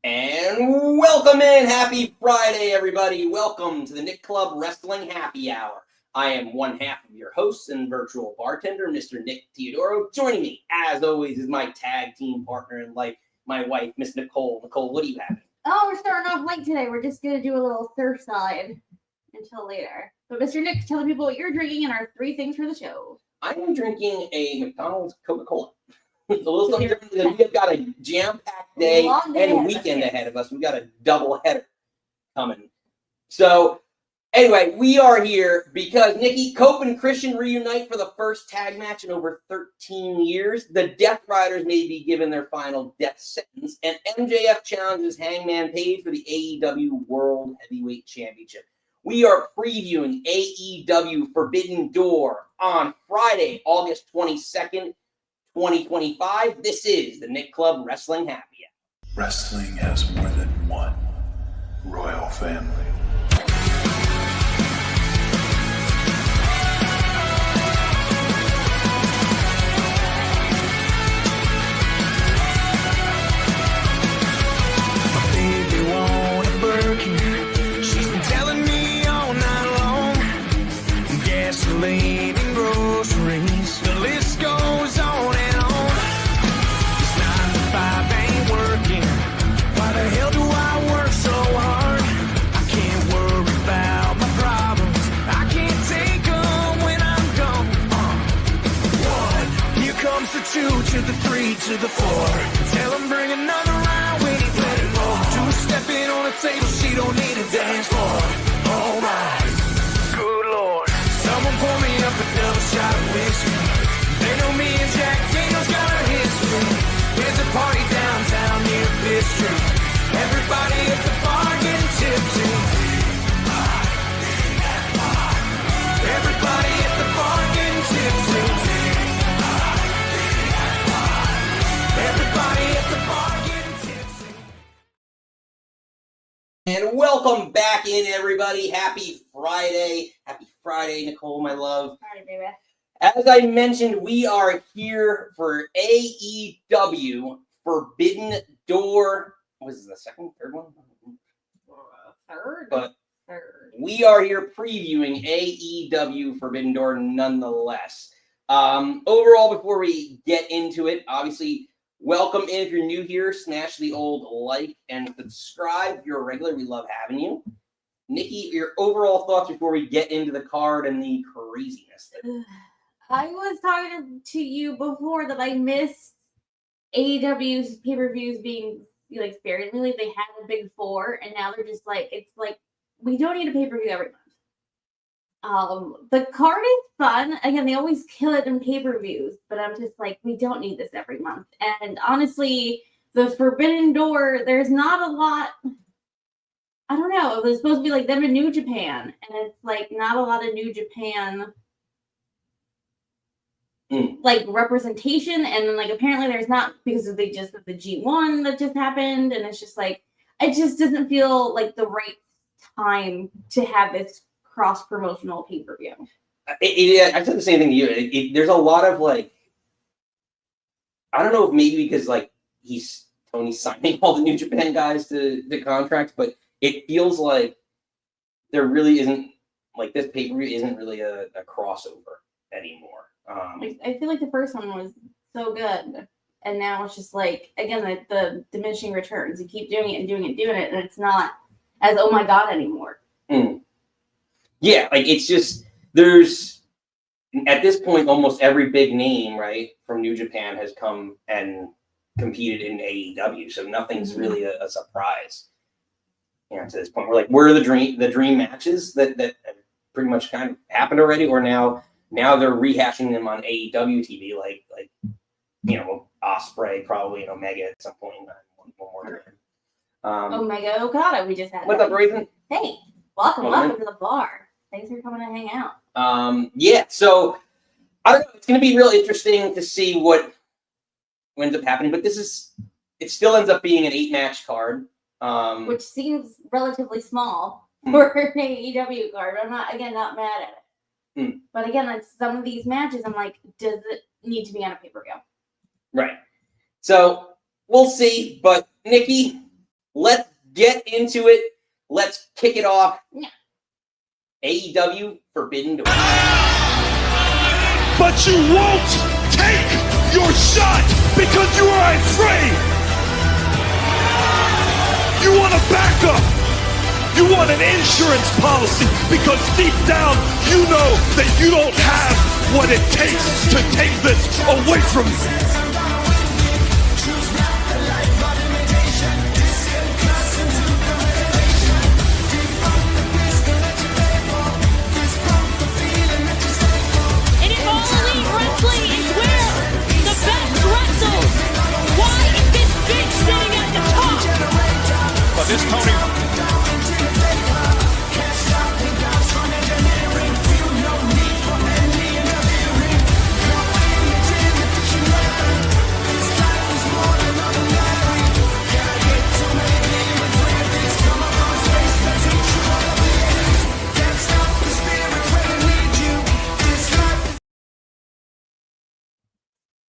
And welcome in. Happy Friday, everybody. Welcome to the Nick Club Wrestling Happy Hour. I am one half of your host and virtual bartender, Mr. Nick Teodoro. Joining me, as always, is my tag team partner in life, my wife, Miss Nicole. Nicole, what do you have? Oh, we're starting off late today. We're just going to do a little Surfside until later. But Mr. Nick, tell the people what you're drinking and our three things for the show. I am drinking a McDonald's Coca-Cola. A little something different because we've got a jam-packed day and weekend ahead of us. We've got a double header coming. So, anyway, we are here because Nikki, Cope, and Christian reunite for the first tag match in over 13 years. The Death Riders may be given their final death sentence, and MJF challenges Hangman Page for the AEW World Heavyweight Championship. We are previewing AEW Forbidden Door on Friday, August 22nd, 2025. This is the Nick Club Wrestling Happy Hour. Wrestling has more than one royal family. My baby want a Birkin. She's been telling me all night long. Gasoline and groceries. The list goes on and on. This 9 to 5 ain't working. Why the hell do I work so hard? I can't worry about my problems. I can't take them when I'm gone. 1, here comes the 2 to the 3 to the 4. Tell him bring another round when he's ready more. 2 stepping on the table, she don't need a dance floor. Oh my, good lord. Someone pour me up another shot of whiskey. They know me and Jack Daniels got a history. There's a party downtown near Fifth Street. Everybody at the bar getting tipsy. Everybody at the bar getting tipsy. Everybody at the bar getting tipsy. And welcome back in, everybody. Happy Friday. Happy Friday, Nicole, my love. All right, baby. As I mentioned, we are here for AEW Forbidden Door. Was this the second, third one? Third? But Third. we are here previewing AEW Forbidden Door nonetheless. Overall, before we get into it, obviously, welcome in if you're new here. Smash the old like and subscribe. If you're a regular, we love having you. Nikki, your overall thoughts before we get into the card and the craziness. I was talking to you before that I missed AEW's pay-per-views being like sparingly. They had a big 4, and now they're just like, it's like, we don't need a pay-per-view every month. The card is fun. Again, they always kill it in pay-per-views, but I'm just like, we don't need this every month. And honestly, the Forbidden Door, there's not a lot. I don't know. It was supposed to be like them in New Japan, and it's like not a lot of New Japan like representation, and then like apparently there's not because of the G1 that just happened, and it's just like it just doesn't feel like the right time to have this cross-promotional pay-per-view. I said the same thing to you. There's a lot of like, I don't know if maybe because like Tony's signing all the New Japan guys to the contracts, but it feels like there really isn't, like this pay-per-view isn't really a crossover anymore. I feel like the first one was so good, and now it's just like, again, the diminishing returns. You keep doing it and doing it and doing it, and it's not as, oh my God, anymore. Yeah, like it's just, there's, at this point, almost every big name, right, from New Japan has come and competed in AEW, so nothing's really a surprise. You know, to this point, we're like, where are the dream matches that pretty much kind of happened already, or now they're rehashing them on AEW TV, like you know, Ospreay probably and Omega at some point. One more time. Omega Okada, we just had. What's up, Raisin? Hey, welcome to the bar. Thanks for coming to hang out. Yeah, so I don't know. It's going to be real interesting to see what ends up happening, but it still ends up being an 8-match card. Which seems relatively small for an AEW card. I'm not mad at it. But again, like some of these matches, I'm like, does it need to be on a pay-per-view? Right. So we'll see. But Nikki, let's get into it. Let's kick it off. Yeah. AEW Forbidden Door. But you won't take your shot because you are afraid. You want a backup. You want an insurance policy because deep down you know that you don't have what it takes to take this away from you. Wrestling is where the best wrestles. Why is this bitch sitting at the top? But this Tony.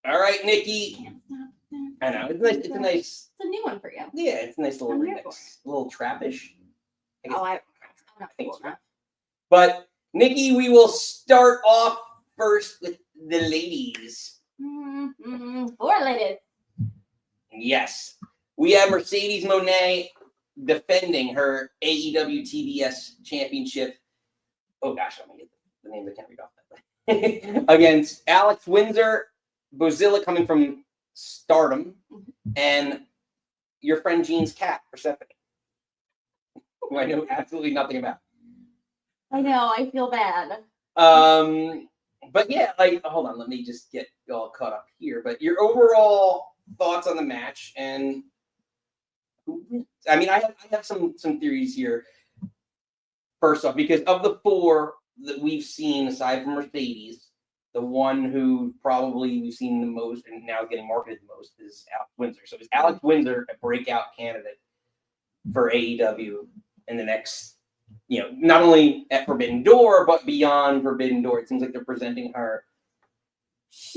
All right, Nikki. I know it's nice. It's a nice. It's a new one for you. Yeah, it's a nice little I'm here remix, a little trappish. I guess. I'm not think cool so. enough. But Nikki, we will start off first with the ladies. Four ladies. Yes, we have Mercedes Moné defending her AEW TBS Championship. Oh gosh, I'm gonna get the names. I can't read off that. Against Alex Windsor, Bozilla coming from Stardom, and your friend Jean's cat, Persephone, who I know absolutely nothing about. I know, I feel bad. But yeah, like, hold on, let me just get all caught up here. But your overall thoughts on the match, and I mean, I have some theories here. First off, because of the four that we've seen, aside from Mercedes, the one who probably we've seen the most and now is getting marketed the most is Alex Windsor. So is Alex Windsor a breakout candidate for AEW in the next, not only at Forbidden Door, but beyond Forbidden Door? It seems like they're presenting her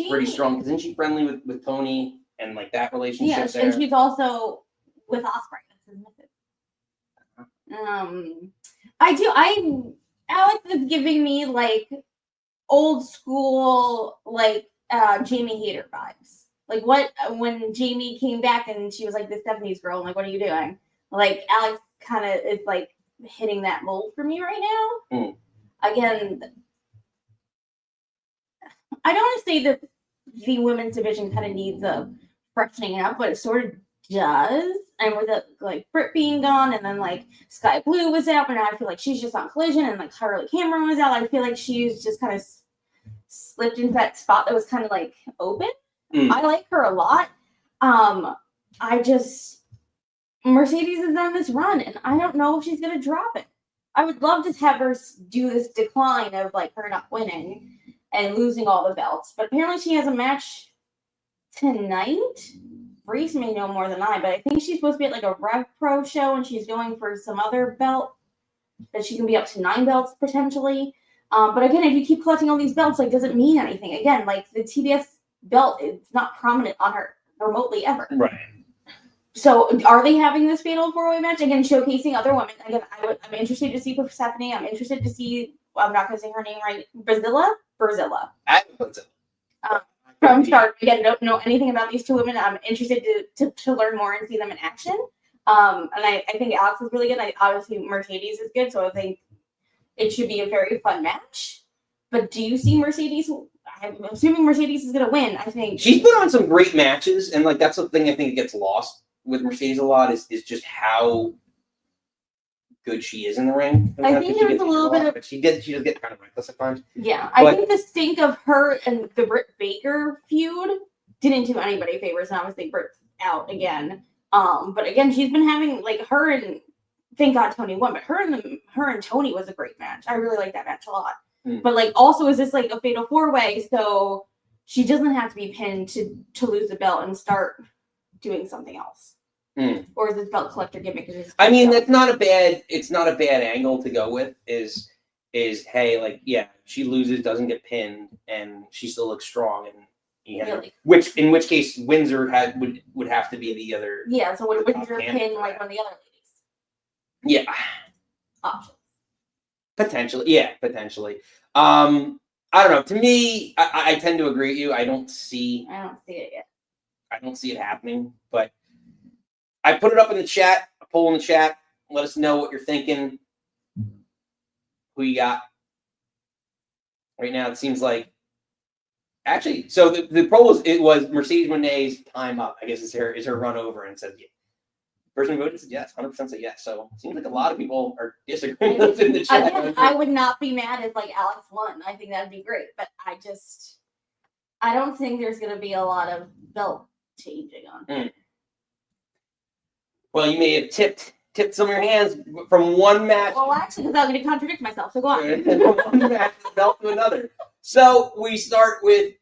pretty strong. Because isn't she friendly with Tony and like that relationship there? And she's also with Osprey. Alex is giving me like old school, like Jamie Hayter vibes. Like when Jamie came back and she was like the 70s girl, I'm like, what are you doing? Like Alex kind of is like hitting that mold for me right now. Again, I don't want to say that the women's division kind of needs a freshening up, but it sort of does. And with it, like Britt being gone, and then like Sky Blue was out, but now I feel like she's just on Collision, and like Harley Cameron was out. I feel like she's just kind of slipped into that spot that was kind of like open. I like her a lot. Mercedes is on this run, and I don't know if she's gonna drop it. I would love to have her do this decline of like her not winning and losing all the belts, but apparently she has a match tonight. Reese may know more than I, but I think she's supposed to be at like a Rev Pro show, and she's going for some other belt that she can be up to 9 belts potentially. But again, if you keep collecting all these belts, like, does it mean anything? Again, like the TBS belt is not prominent on her remotely ever. Right. So are they having this fatal 4-way match again, showcasing other women? Again, I'm interested to see Persephone. I'm interested to see. I'm not going to say her name right. Bozilla. From start, again, don't know anything about these two women. I'm interested to learn more and see them in action. And I think Alex is really good. Obviously, Mercedes is good, so I think it should be a very fun match. But do you see Mercedes? I'm assuming Mercedes is going to win. I think she's put on some great matches, and like that's the thing I think gets lost with Mercedes a lot is just how good she is in the ring. I think there's a little bit of, but she does get kind of reckless at times. Yeah, I think the stink of her and the Britt Baker feud didn't do anybody favors, and obviously Britt's out again. But again, she's been having like her and thank God Tony won, but her and Tony was a great match. I really like that match a lot. But like also is this like a fatal 4-way, so she doesn't have to be pinned to lose the belt and start doing something else. Or is this belt collector gimmick? I mean, that's not a bad. It's not a bad angle to go with. Is hey, like, yeah, she loses, doesn't get pinned, and she still looks strong, and Yeah. Really. In which case Windsor would have to be the other. Yeah, so would the Windsor top pin candidate. like one of the other ladies? Yeah. Options. Potentially. I don't know. To me, I tend to agree with you. I don't see it yet. I don't see it happening, but I put it up in the chat, a poll in the chat. Let us know what you're thinking. Who you got? Right now, it seems like actually. So the poll was Mercedes Moné's time up. I guess is her run over, and said yeah. Person who voted said yes, 100% said yes. So it seems like a lot of people are disagreeing with us in the chat. Again, I would not be mad if like Alex won. I think that'd be great, but I don't think there's gonna be a lot of belt changing on. Well, you may have tipped some of your hands from one match. Well, actually, because I'm going to contradict myself, so go on. From one match belt to another. So we start with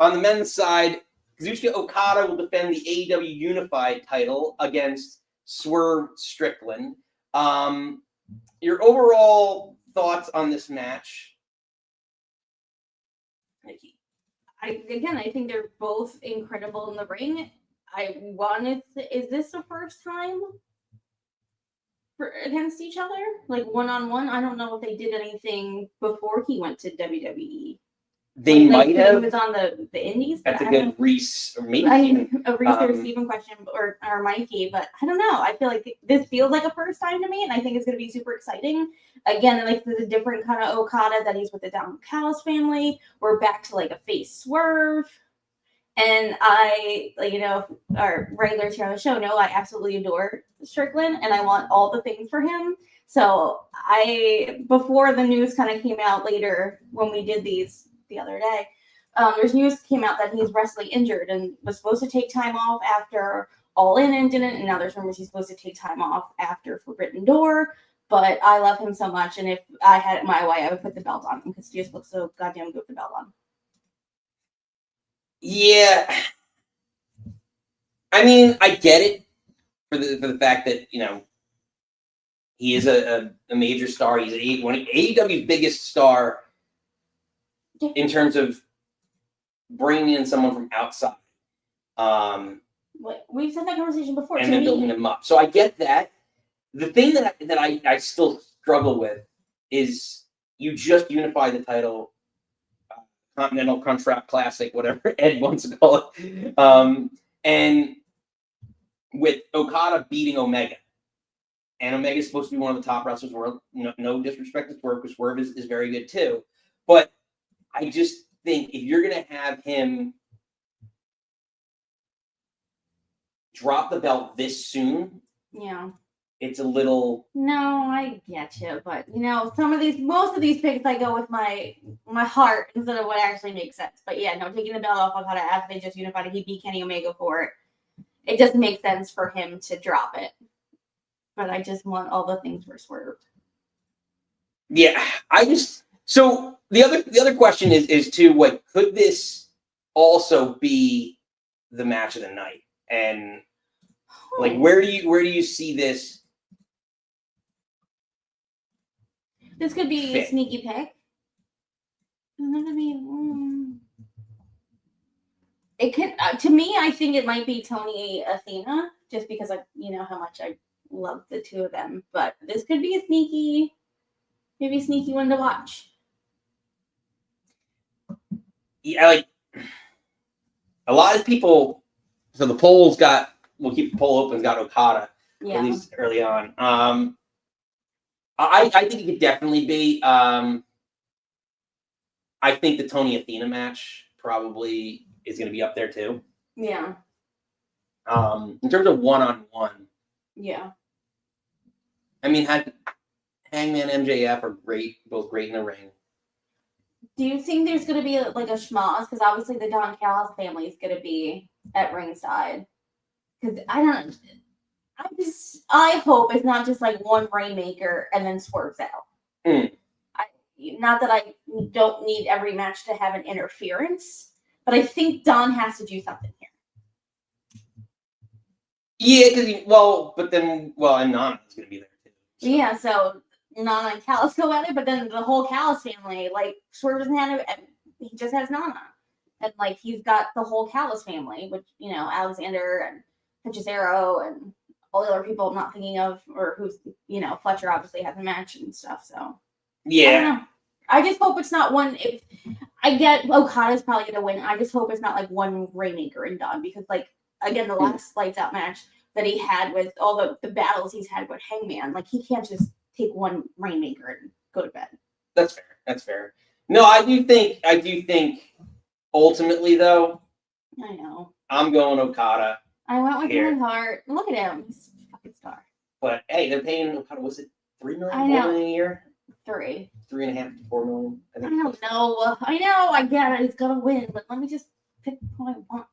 on the men's side. Kazuchika Okada will defend the AEW Unified title against Swerve Strickland. Your overall thoughts on this match, Nikki? I think they're both incredible in the ring. Is this the first time against each other? Like one-on-one? I don't know if they did anything before he went to WWE. They might have. He was on the Indies. That's a good Reese or maybe. I mean, a Reese or Steven question or Mikey, but I don't know. I feel like this feels like a first time to me, and I think it's going to be super exciting. Again, like there's a different kind of Okada that he's with the Down Callis family. We're back to like a face Swerve. And I, our regulars here on the show know I absolutely adore Strickland, and I want all the things for him. So before the news kind of came out later when we did these the other day, there's news came out that he's wrestling injured and was supposed to take time off after All In and didn't, and now there's rumors he's supposed to take time off after Forbidden Door. But I love him so much, and if I had it my way, I would put the belt on him because he just looks so goddamn good with the belt on. Yeah, I mean, I get it for the fact that he is a major star. He's one of AEW's biggest star in terms of bringing in someone from outside. We've had that conversation before, and then building them up. So I get that. The thing that I still struggle with is you just unify the title. Continental Contract Classic, whatever Ed wants to call it. And with Okada beating Omega. And Omega is supposed to be one of the top wrestlers in the world. No disrespect to Swerve, because Swerve is very good too. But I just think if you're going to have him drop the belt this soon, it's a little. No, I get you, but most of these picks I go with my heart instead of what actually makes sense. But taking the belt off Okada after they just unified it, he beat Kenny Omega for it. It just makes sense for him to drop it. But I just want all the things for Swerve. Yeah, so the other question is too, what could this also be the match of the night? And like where do you see this? This could be a sneaky pick. It can to me. I think it might be Tony Athena, just because how much I love the two of them. But this could be a sneaky one to watch. Yeah, like a lot of people. So the polls we'll keep the poll open. Got Okada at least early on. I think it could definitely be. I think the Tony Athena match probably is going to be up there too. Yeah. In terms of one-on-one. Yeah. I mean, Hangman MJF are both great in the ring. Do you think there's going to be like a schmoz? Because obviously the Don Callis family is going to be at ringside. Because I hope it's not just like one Rainmaker and then Swerve's out. Not that I don't need every match to have an interference, but I think Don has to do something here. Yeah, because and Nana is going to be there too. So. Yeah, so Nana and Callis go at it, but then the whole Callis family, like Swerve doesn't have it, he just has Nana. and like he's got the whole Callis family, which Alexander and Hechicero and all the other people I'm not thinking of, or who's Fletcher obviously has a match and stuff. So Yeah. I don't know. I just hope it's not one. If I get Okada's probably gonna win, I just hope it's not like one Rainmaker and done, because like again the last Lights Out match that he had with all the battles he's had with Hangman, like he can't just take one Rainmaker and go to bed. That's fair. That's fair. No, I do think ultimately though, I know. I'm going Okada. I went with Here. my heart. Look at him. He's a fucking star. But hey, they're paying Okada, was it $3 million, I $4 know. million a year? 3. 3.5 to $4 million. I don't know. I know. I get it. He's gonna win, but let me just pick who I want.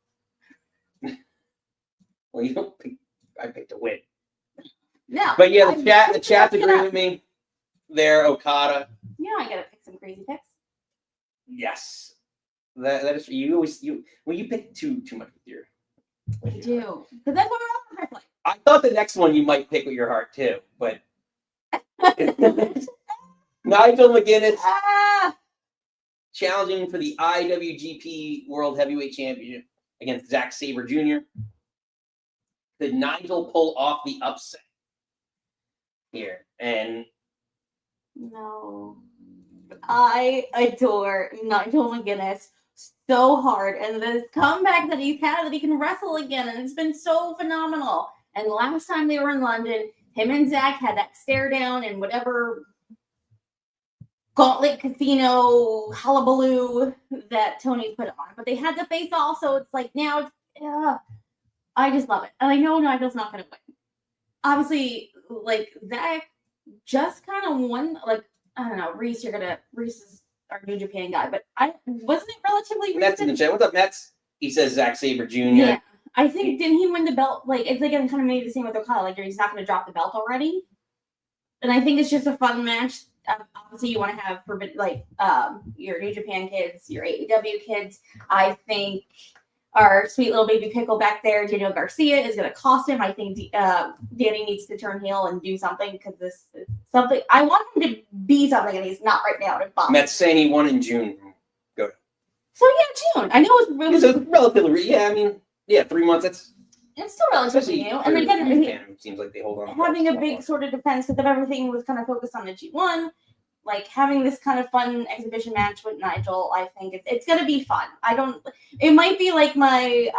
Well, you don't pick. I picked to win. No. But yeah, the I- chat's agreeing with me. They're Okada. I gotta pick some crazy picks. Yes. That is you always you pick too much with your. I do. Because that's what we're all playing. I thought the next one you might pick with your heart too, but Nigel McGuinness challenging for the IWGP World Heavyweight Championship against Zack Sabre Jr. Did Nigel pull off the upset here? And No. I adore Nigel McGuinness so hard. And the comeback that he's had, that he can wrestle again, and it's been so phenomenal. And last time they were in London, him and Zack had that stare down and whatever gauntlet casino hullabaloo that Tony put on. But they had to face off, so it's like now I just love it. And I know Nigel's not gonna win. Obviously, like Zack just kind of won, like, I don't know, Reese is our New Japan guy, but wasn't it relatively Mets in the recent? chat. What's up, Mets? He says Zack Sabre Jr. Yeah. I think, didn't he win the belt? Like, it's like kind of maybe the same with Okada. Like, he's not going to drop the belt already. And I think it's just a fun match. Obviously, you want to have your New Japan kids, your AEW kids. I think our sweet little baby pickle back there, Daniel Garcia, is going to cost him. I think Danny needs to turn heel and do something, because this is something. I want him to be something, and he's not right now. Mets saying he won in June. Go. So yeah, June. I know It's a relatively. Yeah, I mean, yeah, 3 months. It's still relatively new. And again, it seems like they hold on. having a big sort of defense, because everything was kind of focused on the G1. Like having this kind of fun exhibition match with Nigel, I think it's gonna be fun. It might be like my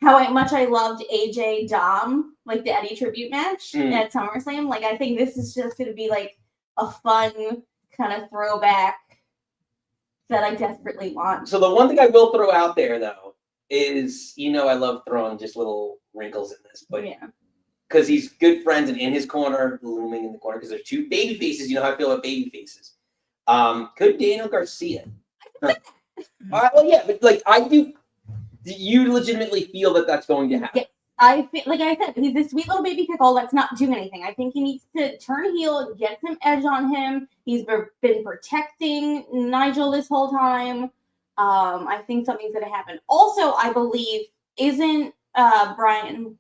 how much I loved AJ Dom, like the Eddie tribute match at SummerSlam. Like I think this is just gonna be like a fun kind of throwback that I desperately want. So the one thing I will throw out there though is, I love throwing just little wrinkles in this, but Yeah. because he's good friends and in his corner, looming in the corner, because there's two baby faces. You know how I feel about baby faces. Could Daniel Garcia? Well, yeah, but like I do. Do you legitimately feel that that's going to happen? Yeah, I feel like I said, he's this sweet little baby pickle that's not doing anything. I think he needs to turn heel and get some edge on him. He's been protecting Nigel this whole time. I think something's going to happen. Also, I believe isn't Brian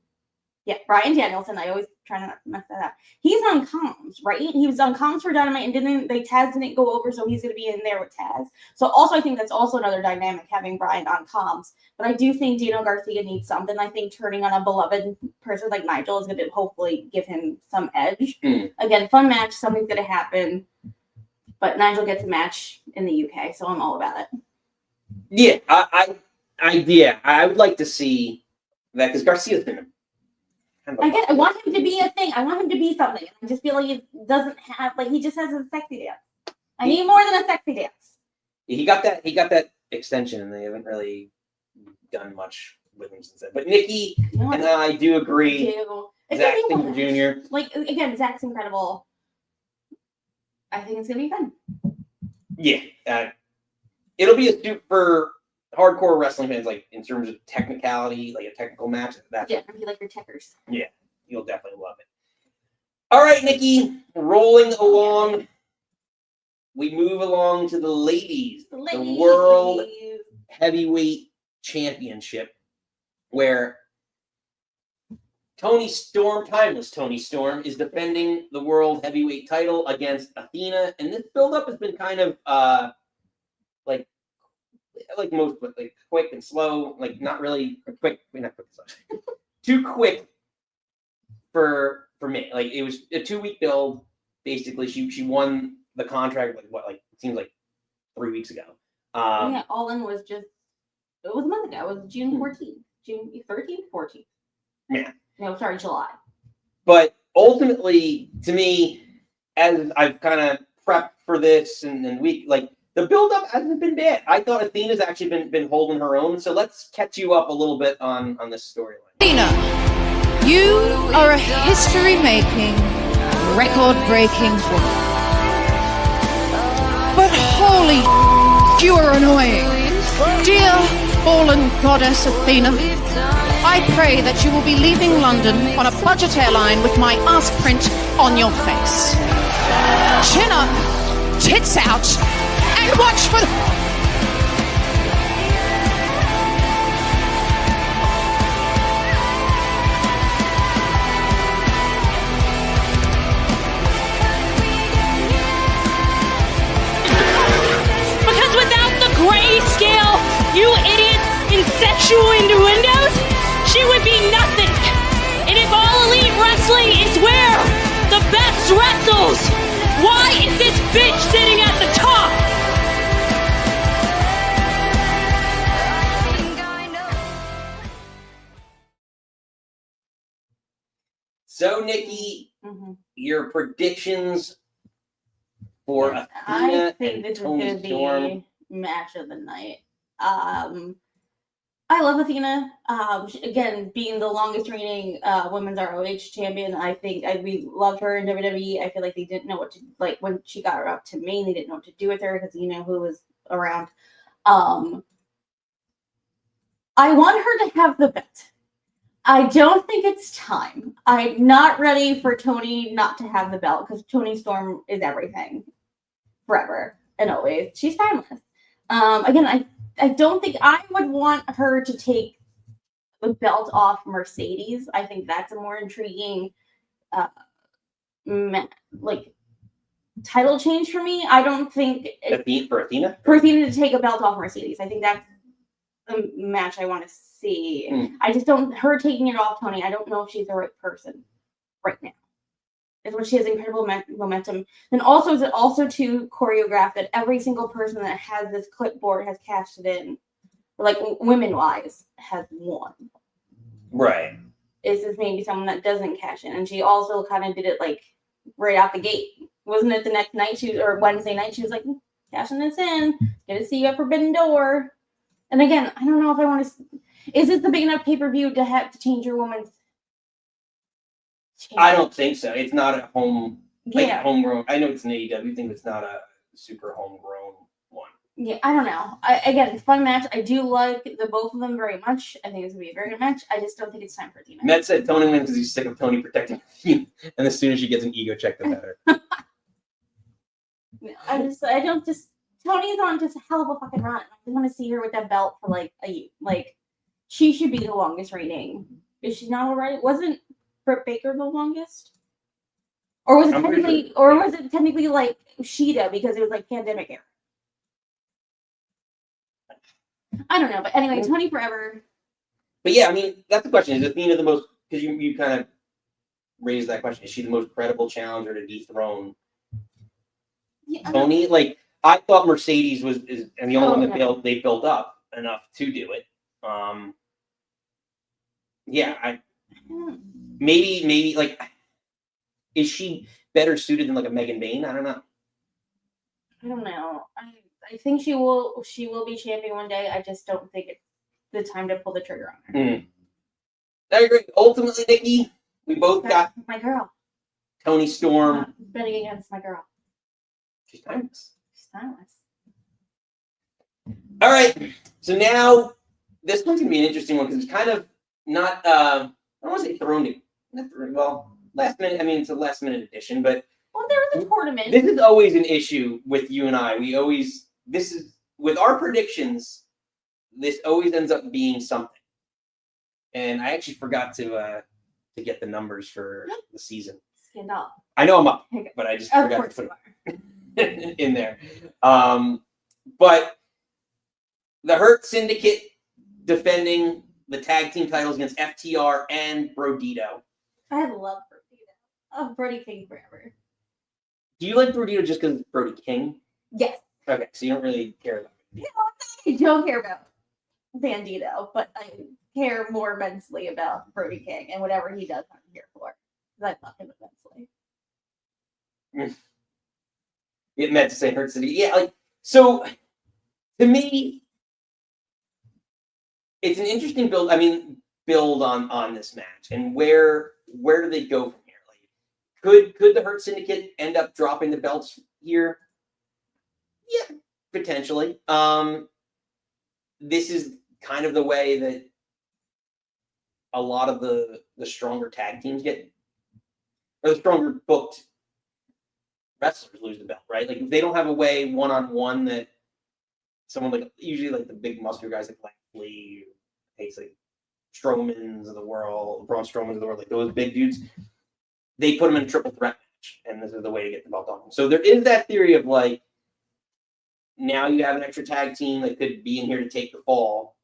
Danielson. I always try not to mess that up. He's on comms, right? He was on comms for Dynamite, and Taz didn't go over, so he's going to be in there with Taz. So also, I think that's also another dynamic, having Brian on comms. But I do think Daniel Garcia needs something. I think turning on a beloved person like Nigel is going to hopefully give him some edge. Again, fun match. Something's going to happen. But Nigel gets a match in the UK, so I'm all about it. Yeah, I would like to see that, because Garcia's been I want him to be a thing. I want him to be something. I just feel like he doesn't have, like, he just has a sexy dance. I need more than a sexy dance. He got that extension, and they haven't really done much with him since then. But Nikki and I do agree. Zack Sabre Jr. Like, again, Zack's incredible. I think it's gonna be fun. Yeah, it'll be a super hardcore wrestling fans, like in terms of technicality, like a technical match. That's If you like your checkers. Yeah, you'll definitely love it. All right, Nikki, rolling along. We move along to the ladies, the World Heavyweight Championship, where Timeless Tony Storm, is defending the World Heavyweight title against Athena. And this build-up has been kind of like most, but like quick and slow, like not really quick, not quick, slow. Too quick for me. Like it was a 2-week build. Basically, she won the contract like it seems like 3 weeks ago. Yeah, All In was just it was a month ago. It was June 14th, June 13th, 14th. Yeah. No, sorry, July. But ultimately, to me, as I've kind of prepped for this and week, like the build-up hasn't been bad. I thought Athena's actually been holding her own. So let's catch you up a little bit on this storyline. Athena, you are a history-making, record-breaking woman. But holy you are annoying. Dear fallen goddess Athena, I pray that you will be leaving London on a budget airline with my ass print on your face. Chin up, tits out, and watch for the... Because without the grayscale, you idiots in sexual innuendos, she would be nothing. And if All Elite Wrestling is where the best wrestles, why is this bitch sitting at the top? So, Nikki, your predictions for Athena I think and this is Toni going to Storm. be match of the night. I love Athena. Again, being the longest reigning women's ROH champion, I think we loved her in WWE. I feel like they didn't know what to like when she got her up to Maine. They didn't know what to do with her because you know who was around. I want her to have the belt. I don't think it's time. I'm not ready for Toni not to have the belt because Toni Storm is everything, forever and always. She's timeless. Again, I don't think I would want her to take the belt off Mercedes. I think that's a more intriguing, title change for me. I don't think For Athena? for Athena to take a belt off Mercedes. I think that's the match I want to see. I just don't. Her taking it off Toni. I don't know if she's the right person right now. Is when she has incredible momentum. And also, is it also to choreograph that every single person that has this clipboard has cashed it in, like women-wise, has won. Right. Is this maybe someone that doesn't cash in? And she also kind of did it like right out the gate. Wasn't it the next night or Wednesday night? She was like, cashing this in. Gonna see you at Forbidden Door. And again, I don't know if I want to. Is this the big enough pay-per-view to have to change your woman's? I don't think so. It's not a homegrown. I know it's an AEW thing, but it's not a super homegrown one. Yeah, I don't know. Again, fun match. I do like the both of them very much. I think it's gonna be a very good match. I just don't think it's time for Athena. Matt said Toni wins because he's sick of Toni protecting him, and as soon as she gets an ego check, the better. Toni's on just a hell of a fucking run. I just want to see her with that belt for she should be the longest reigning. Is she not already? Wasn't Britt Baker the longest? Or was it technically like Shida because it was like pandemic era? I don't know, but anyway, Toni forever. But yeah, I mean, that's the question. Is Athena the most, because you kind of raised that question, is she the most credible challenger to dethrone Toni? Like, I thought Mercedes is the only one that they built up enough to do it. Maybe like, is she better suited than like a Megan Bain? I don't know. I think she will be champion one day. I just don't think it's the time to pull the trigger on her. I agree. Ultimately, Nikki, we both got my girl. Toni Storm. Betting against my girl. She's timeless. She's timeless. All right. So now this one's gonna be an interesting one because it's kind of not I don't want to say thrown to last minute. I mean, it's a last minute addition, but there was a tournament. This is always an issue with you and I. With our predictions, this always ends up being something. And I actually forgot to get the numbers for the season. Scandal. I know I'm up, but I just forgot to put it in there. But the Hurt Syndicate defending the tag team titles against FTR and Brodito. I love Brodito. Oh, Brody King forever. Do you like Brodito just because it's Brody King? Yes. Okay, so you don't really care about it. I don't care about Bandito, but I care more immensely about Brody King and whatever he does, I'm here for. Because I love him immensely. It meant to say Hurt City. Yeah, like, so to me, it's an interesting build. I mean, build on this match, and where do they go from here? Like, could the Hurt Syndicate end up dropping the belts here? Yeah, potentially. This is kind of the way that a lot of the stronger tag teams get, or the stronger booked wrestlers lose the belt, right? Like if they don't have a way one-on-one that someone like, usually like the big muscular guys like Lee, like Strowman's of the world, Braun Strowman's of the world, like those big dudes, they put them in a triple threat match, and this is the way to get the belt on them. So there is that theory of like, now you have an extra tag team that could be in here to take the fall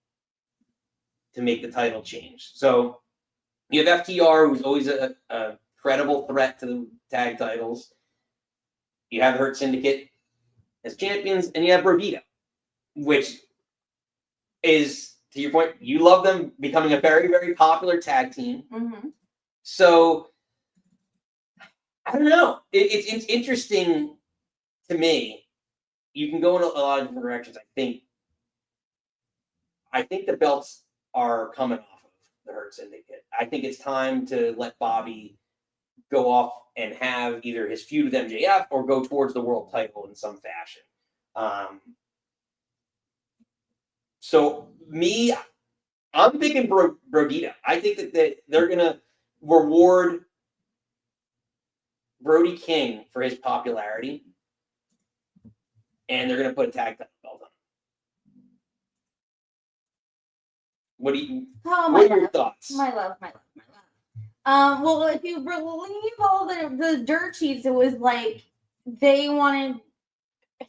to make the title change. So you have FTR, who's always a credible threat to the tag titles. You have Hurt Syndicate as champions, and you have Brodito, which is, to your point, you love them becoming a very, very popular tag team. Mm-hmm. So I don't know. It's interesting to me. You can go in a lot of different directions. I think the belts are coming off of the Hurt Syndicate. I think it's time to let Bobby go off and have either his feud with MJF or go towards the world title in some fashion. So me, I'm picking Brodito. I think that they're going to reward Brody King for his popularity, and they're going to put a tag title belt on him. What are your thoughts? My love. Well, if you believe all the dirt sheets, it was like they wanted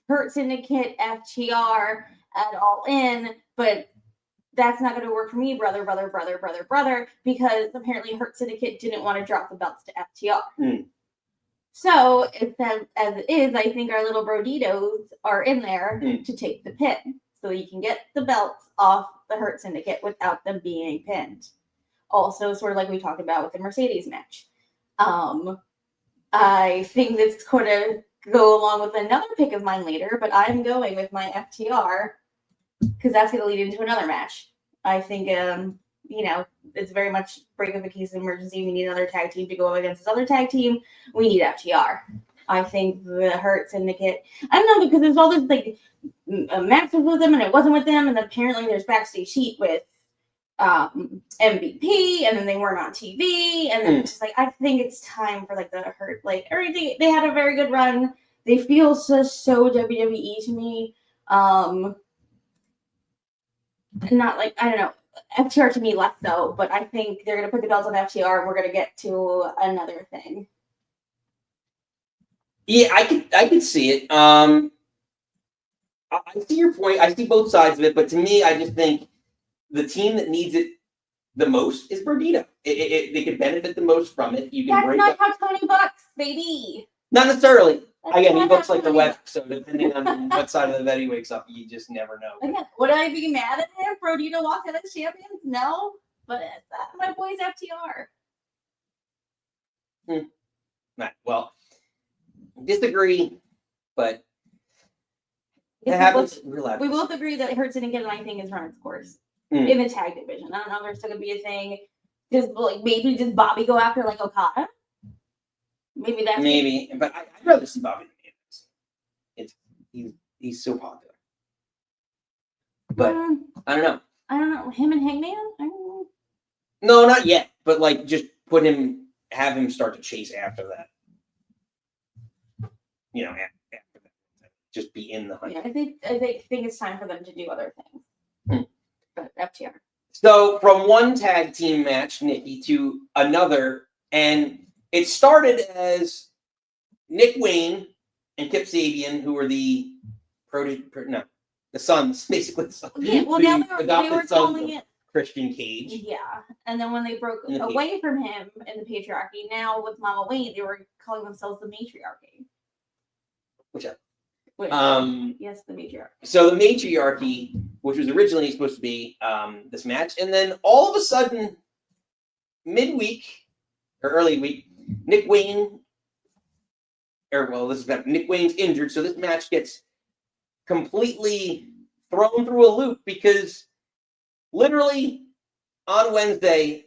Hurt Syndicate, FTR at All In, but that's not going to work for me, brother, because apparently Hurt Syndicate didn't want to drop the belts to FTR. Mm. So, as it is, I think our little Broditos are in there to take the pin. So you can get the belts off the Hurt Syndicate without them being pinned. Also, sort of like we talked about with the Mercedes match. I think this could go along with another pick of mine later, but I'm going with my FTR because that's going to lead into another match. I think, it's very much break of a case of emergency. We need another tag team to go up against this other tag team. We need FTR. I think the Hurt Syndicate, I don't know, because there's all this like matches with them and it wasn't with them, and apparently there's backstage heat with MVP, and then they weren't on TV, and then it's just like, I think it's time for like the Hurt, like everything. They had a very good run. They feel so WWE to me. Not like, I don't know, FTR to me less so, but I think they're gonna put the belts on FTR and we're gonna get to another thing. Yeah, I could see it. I see your point. I see both sides of it, but to me, I just think the team that needs it the most is Brodito. They could benefit the most from it. You can That's break not up. how Tony bucks, baby. Not necessarily. That's Again, he not books how like the Tony web, bucks. so depending on what side of the bed he wakes up, you just never know. Again, would I be mad at him? Brodito walked out as champion? No, but my boy's FTR. Right. Well, disagree, but it Yes, happens. We're allowed we to both agree that Hurt Syndicate, I think, has run its course Mm. in the tag division. I don't know if there's still gonna be a thing. Maybe does Bobby go after like Okada? Maybe that's Maybe, but I'd rather see Bobby than Hangman. He's so popular. But I don't know. I don't know. Him and Hangman? I don't know. No, not yet. But like, just have him start to chase after that. After that, just be in the hunt. Yeah, I think it's time for them to do other things. But FTR. So from one tag team match, Nikki, to another, and it started as Nick Wayne and Kip Sabian, who were the the sons, basically. The sons, Yeah, well, the now they were adopted sons calling of it. Christian Cage. Yeah, and then when they broke In the away from him in the patriarchy, now with Mama Wayne, they were calling themselves the matriarchy. Whichever. Which, yes, the matriarchy. So the matriarchy, which was originally supposed to be this match, and then all of a sudden, midweek or early week, Nick Wayne's injured, so this match gets completely thrown through a loop because literally on Wednesday,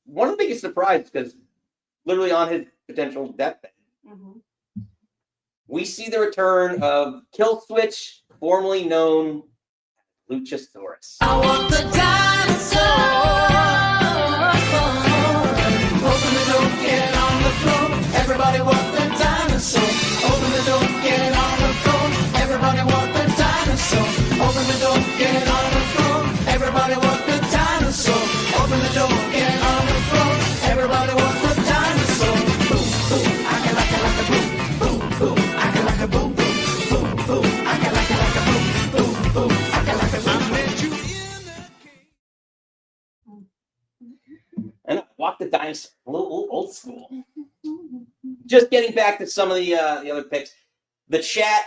one of the biggest surprises, because literally on his potential deathbed, we see the return of Kill Switch, formerly known as Luchasaurus. I want the dinosaur. Open the door, get on the floor. Everybody want the dinosaur. Open the door, get on the floor. Everybody want the dinosaur. Open the door, get on the floor. Everybody want the dinosaur. Open the door, get on the floor. Everybody want the dinosaur. Boom, boom, I can like it like a boom, boom, boom. I can like a boom, boom, boom, boom. I can like it like a boom, boom, boom. I can like a boom. I met you in the cave. And walk the dinosaur, a little old school. Just getting back to some of the other picks, the chat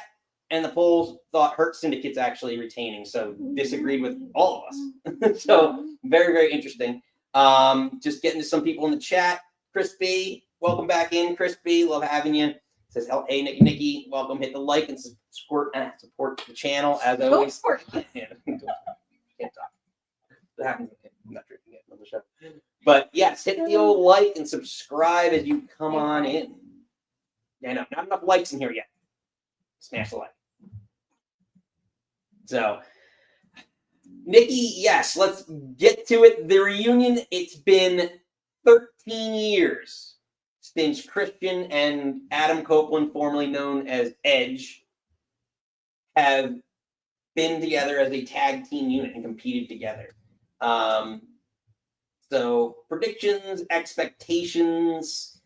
and the polls thought Hurt Syndicate's actually retaining, so disagreed with all of us. So very, very interesting. Just getting to some people in the chat. Chris B, welcome back in. Chris B, love having you. Says, hey, Nikki, welcome. Hit the like and support the channel as always. Yeah, can't talk. That happens. I'm not drinking it on the show. But yes, hit the old like and subscribe as you come on in. Yeah, no, not enough likes in here yet. Smash the like. So, Nikki, yes, let's get to it. The reunion, it's been 13 years since Christian and Adam Copeland, formerly known as Edge, have been together as a tag team unit and competed together. So, predictions, expectations.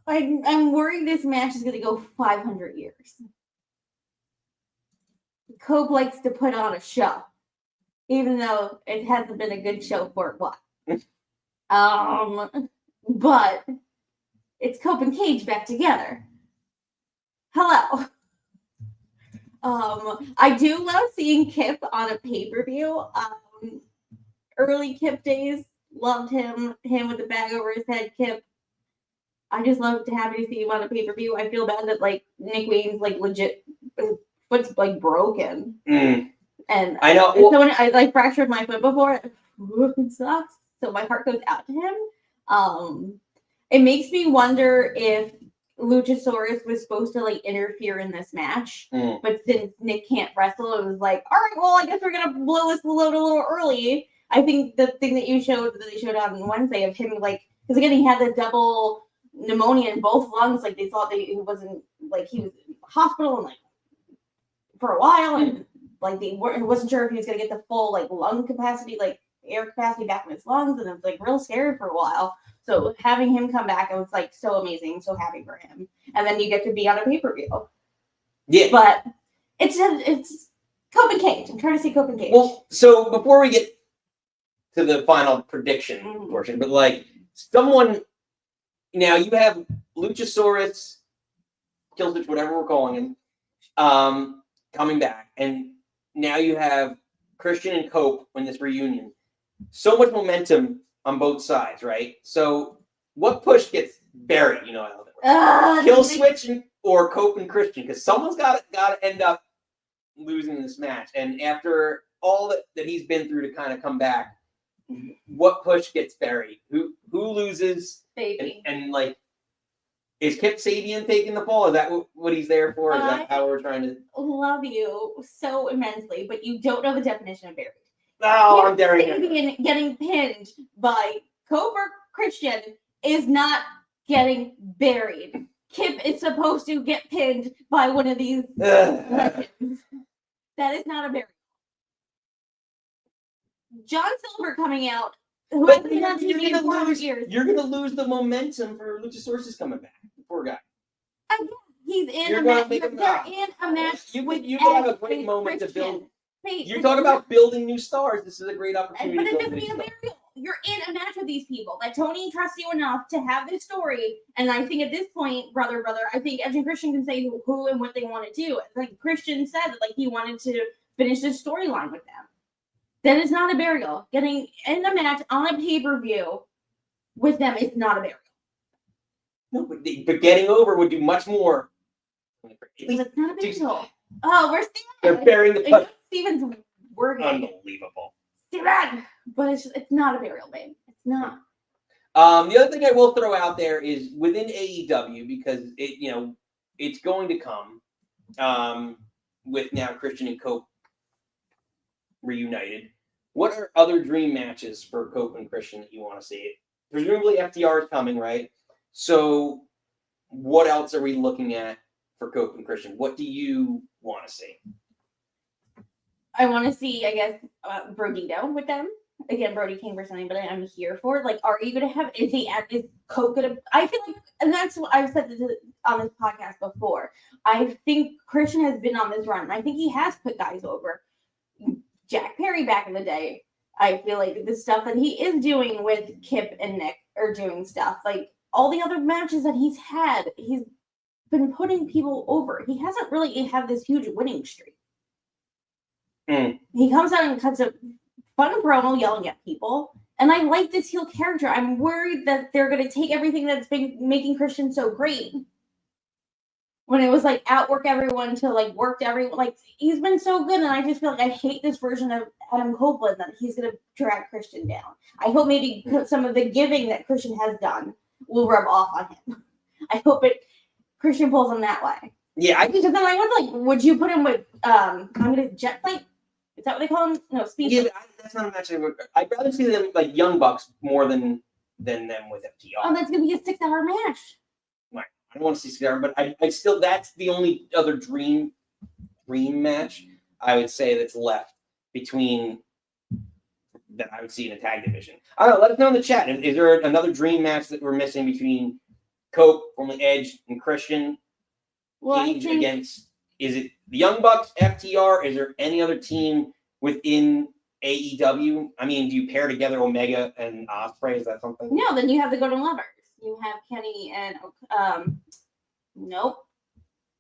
I'm worried this match is going to go 500 years. Cope likes to put on a show, even though it hasn't been a good show for what. But it's Cope and Cage back together. Hello. I do love seeing Kip on a pay-per-view. Early Kip days, loved him with the bag over his head, Kip. I just love to have you see him on a pay-per-view. I feel bad that like Nick Wayne's like legit foot's like broken. And I know. I fractured my foot before. It sucks. So my heart goes out to him. It makes me wonder if Luchasaurus was supposed to like interfere in this match, but since Nick can't wrestle, it was like, all right, well, I guess we're gonna blow this load a little early. I think the thing that they showed on Wednesday of him like, because again he had the double pneumonia in both lungs, like they thought he wasn't like he was in the hospital and like for a while, and like they wasn't sure if he was gonna get the full like lung capacity, like air capacity back in his lungs, and it was like real scary for a while. So having him come back, I was like so amazing, so happy for him. And then you get to be on a pay-per-view. Yeah. But it's Cope and Cage. I'm trying to see Cope and Cage. Well, so before we get to the final prediction portion, but like someone now you have Luchasaurus, Killswitch, whatever we're calling him, coming back, and now you have Christian and Cope in this reunion. So much momentum on both sides, right? So what push gets buried? You know how that works. Kill Switch or Cope and Christian, because someone's got to end up losing this match. And after all that he's been through to kind of come back, what push gets buried? Who loses? Baby. And like, is Kip Sabian taking the fall? Is that what he's there for? Is that how we're trying to love you so immensely, but you don't know the definition of buried. Oh, I'm daring Sabian getting pinned by Cope or Christian is not getting buried. Kip is supposed to get pinned by one of these legends. That is not a burial. John Silver coming out, who has been on TV in 400 years. You're going to lose the momentum for Luchasaurus coming back. The poor guy. He's in You're a gonna match. make him They're in a match. You with can have a Edge great and moment Christian. to build You're talking about building new stars. This is a great But opportunity. it to build doesn't new mean a stars. burial. You're in a match with these people. That Tony trusts you enough to have this story. And I think at this point, brother, I think Edge and Christian can say who and what they want to do. Like Christian said, that like he wanted to finish this storyline with them. That is not a burial. Getting in a match on a pay-per-view with them is not a burial. No, but getting over would do much more. It's not a burial. Oh, we're Steven. They're burying the puck. Steven's working. Unbelievable. Steven! But it's not a burial, babe. It's not. The other thing I will throw out there is within AEW, because it's going to come with now Christian and Cope reunited. What are other dream matches for Cope and Christian that you want to see? Presumably FTR is coming, right? So what else are we looking at for Cope and Christian? What do you want to see? I want to see, I guess, Brodito with them. Again, Brody came for something, but I'm here for it. Like, are you going to have, is Cope going to, I feel like, and that's what I've said on this podcast before. I think Christian has been on this run. And I think he has put guys over. Jack Perry back in the day. I feel like the stuff that he is doing with Kip and Nick are doing stuff. Like, all the other matches that he's had, he's been putting people over. He hasn't really had this huge winning streak. He comes out and cuts a fun promo yelling at people. And I like this heel character. I'm worried that they're going to take everything that's been making Christian so great. When it was like outwork everyone to like work everyone. Like, he's been so good. And I just feel like I hate this version of Adam Copeland that he's going to drag Christian down. I hope maybe some of the giving that Christian has done will rub off on him. I hope Christian pulls him that way. Yeah, Because then I would you put him with I'm gonna jet plate? Is that what they call him? No, speed. Yeah, that's not a match. I'd rather see them like Young Bucks more than them with FTR. Oh, that's gonna be a 6-hour match. Right. I don't want to see 6 hours, but I still, that's the only other dream match I would say that's left between that I would see in a tag division. I don't know. Let us know in the chat. Is there another dream match that we're missing between Cope, formerly Edge, and Christian? Well, Cage against, is it the Young Bucks, FTR? Is there any other team within AEW? I mean, do you pair together Omega and Ospreay? Is that something? No, then you have the Golden Lovers. You have Kenny and nope.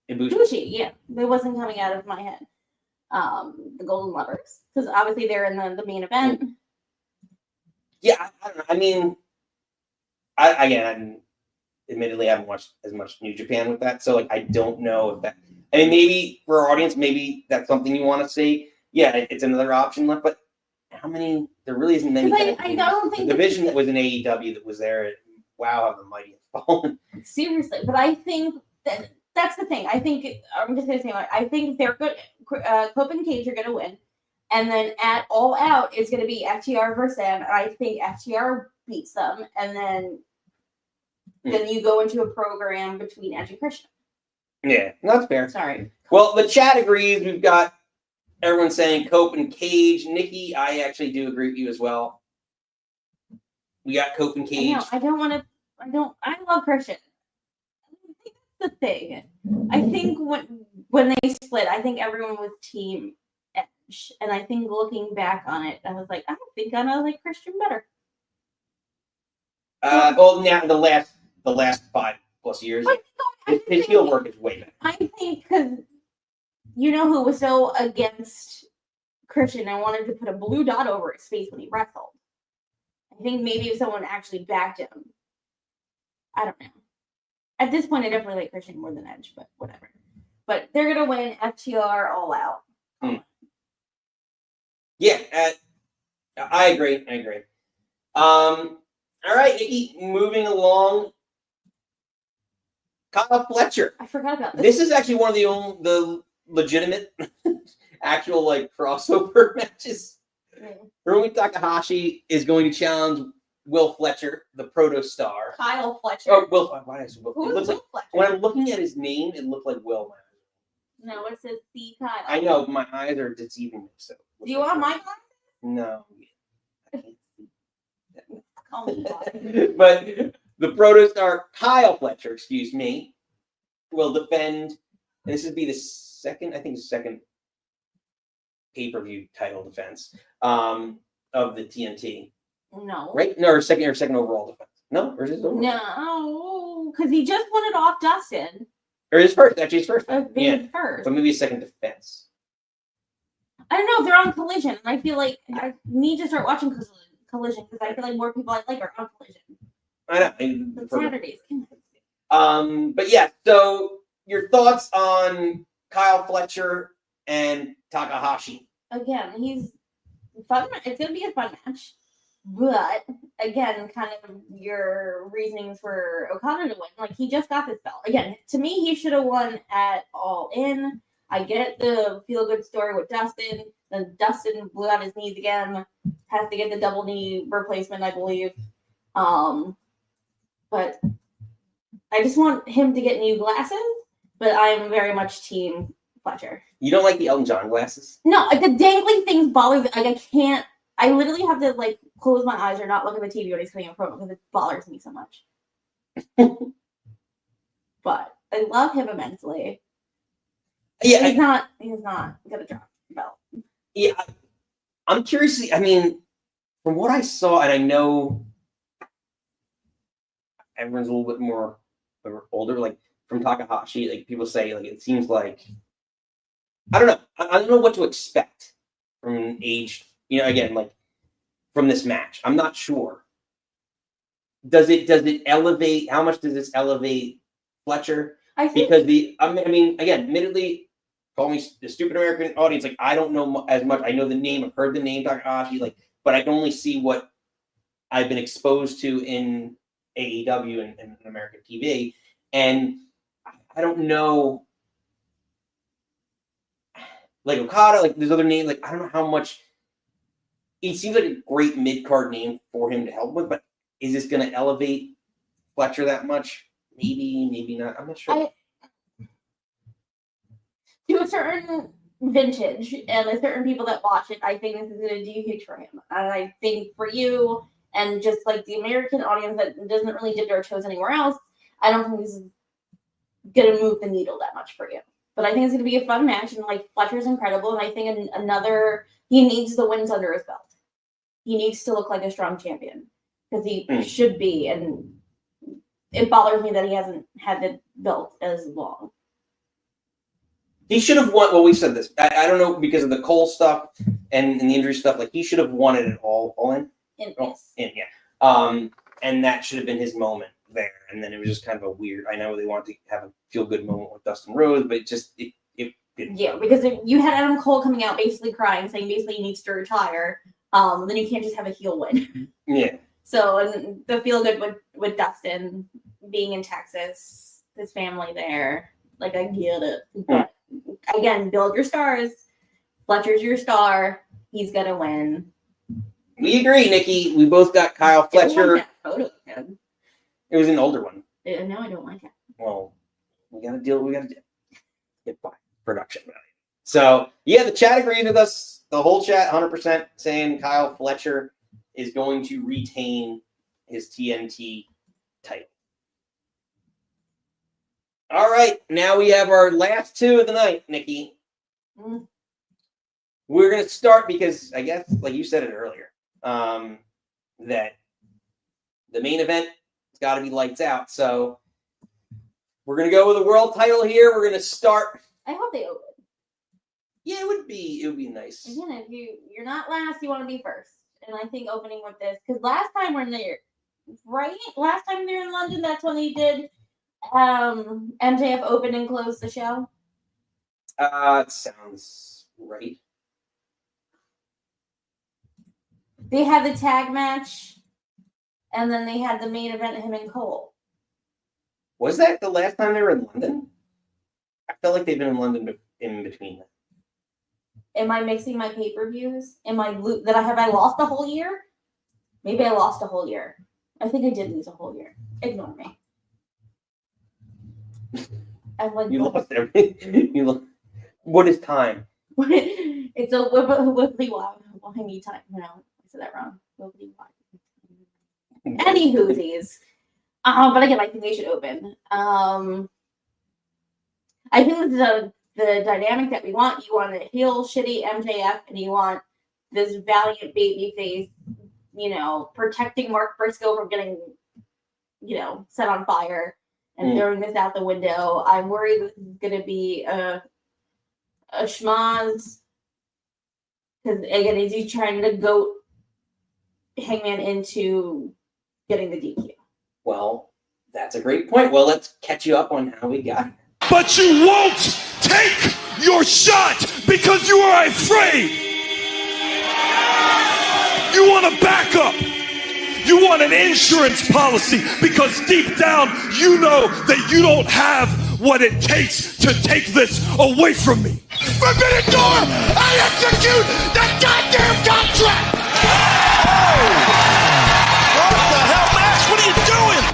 Ibushi, yeah. That wasn't coming out of my head. The Golden Lovers. Because obviously they're in the main event. Yeah, I don't know. I mean, I admittedly haven't watched as much New Japan with that, so like I don't know if that. I mean, maybe for our audience, maybe that's something you want to see. Yeah, it's another option left, but how many? There really isn't many. I don't think the division that was in AEW that was there. Wow, how the mighty have fallen. Seriously, but I think that's the thing. I think I'm just gonna say I think they're good. Cope and Cage are gonna win, and then at All Out is gonna be FTR versus them, and I think FTR beats them, and then you go into a program between Edge and Christian. Yeah, that's fair. Sorry. Well, the chat agrees. We've got everyone saying Cope and Cage. Nikki, I actually do agree with you as well. We got Cope and Cage. I love Christian. I think that's the thing. I think when they split, I think everyone was Team Edge. And I think looking back on it, I was like, I think I like Christian better. Well, now the last 5+ years, his heel work is way better. I think because you know who was so against Christian and wanted to put a blue dot over his face when he wrestled. I think maybe if someone actually backed him, I don't know. At this point, I definitely like Christian more than Edge, but whatever. But they're gonna win FTR All Out. Yeah, I agree. All right, Nikki, moving along. Kyle Fletcher. I forgot about this. This is actually one of the legitimate actual like crossover matches. Hiromu Takahashi is going to challenge Will Fletcher, the proto star. Kyle Fletcher. Oh, Will. Why did I say Will? Who It looks is like, Will Fletcher? when I'm looking at his name, it looked like Will. No, it says C. Kyle. I know my eyes are deceiving me. So Do you want my glasses? No. I can't see. Call me Kyle. But the proto star Kyle Fletcher, excuse me, will defend, and this would be the second pay-per-view title defense of the TNT, No. right? No, or second overall defense. No, or is it overall? No, because he just won it off Dustin. Or his first, actually his first. Being first. But maybe a second defense. I don't know if they're on Collision, and I feel like I need to start watching Collision because I feel like more people I like are on Collision. I know. But Saturdays. But yeah, so your thoughts on Kyle Fletcher and Takahashi? Again, he's fun. It's gonna be a fun match, but again, kind of your reasonings for Okada to win. Like he just got this belt. Again, to me, he should have won at All In. I get the feel good story with Dustin. Then Dustin blew out his knees again. Has to get the double knee replacement, I believe. But I just want him to get new glasses. But I'm very much team Fletcher. You don't like the Elton John glasses? No, the dangly things bother me. Like I can't. I literally have to like close my eyes or not look at the TV when he's cutting a promo because it bothers me so much. But I love him immensely. Yeah, he's not gonna drop the belt. Yeah, I'm curious. I mean, from what I saw, and I know everyone's a little bit more older, like from Takahashi, like people say, like it seems like I don't know. I don't know what to expect from an age. You know, again, like from this match, I'm not sure. Does it elevate? How much does this elevate Fletcher? I think Because I mean, again, admittedly, call me the stupid American audience. Like I don't know as much. I know the name. I've heard the name Takahashi. Like, but I can only see what I've been exposed to in AEW and American TV, and I don't know. Like Okada, like there's other names. Like I don't know how much. It seems like a great mid-card name for him to help with, but is this going to elevate Fletcher that much? Maybe, maybe not. I'm not sure. To a certain vintage and a certain people that watch it, I think this is going to do huge for him. And I think for you and just like the American audience that doesn't really dip their toes anywhere else, I don't think this is going to move the needle that much for you. But I think it's going to be a fun match, and like Fletcher's incredible, and I think he needs the wins under his belt. He needs to look like a strong champion because he should be, and it bothers me that he hasn't had it built as long. He should have won. Well, we said this. I don't know because of the Cole stuff and the injury stuff. Like he should have won it at all in. Yes. Yeah. And that should have been his moment there. And then it was just kind of a weird. I know they wanted to have a feel good moment with Dustin Rhodes, but it didn't. Yeah, because if you had Adam Cole coming out basically crying, saying basically he needs to retire. Then you can't just have a heel win. Yeah. So and the feel good with Dustin being in Texas, his family there. Like I get it, but again, build your stars. Fletcher's your star. He's gonna win. We agree, Nikki. We both got Kyle Fletcher. That photo of him. It was an older one. No, I don't like it. Well, we got to get by production value. So yeah, the chat agrees with us. The whole chat, 100%, saying Kyle Fletcher is going to retain his TNT title. All right, now we have our last two of the night, Nikki. We're going to start because I guess, like you said it earlier, that the main event has got to be lights out. So we're going to go with a world title here. We're going to start. I hope they open. Yeah, it would be nice. Again, if you're not last, you want to be first. And I think opening with this, because last time we're there, right? Last time they were in London, that's when they did MJF open and close the show. It sounds right. They had the tag match, and then they had the main event, him and Cole. Was that the last time they were in London? I felt like they've been in London in between them. Am I mixing my pay-per-views? Have I lost a whole year? Maybe I lost a whole year. I think I did lose a whole year. Ignore me. I'm like, you lost everything. What is time? It's a wibbly wow. Well, I need time. No, I said that wrong. Wibbly wow. Any whoosies. But again, I think they should open. I think this is a the dynamic that we want. You want a heel shitty MJF, and you want this valiant baby face, protecting Mark Briscoe from getting, set on fire and throwing this out the window. I'm worried this is going to be a schmaz. Because, again, is he trying to goat Hangman into getting the DQ? Well, that's a great point. Well, let's catch you up on how we got it. But you won't take your shot because you are afraid. You want to back up. You want an insurance policy because deep down you know that you don't have what it takes to take this away from me. Forbidden Door, I execute the goddamn contract! Oh! What the hell, Max? What are you doing?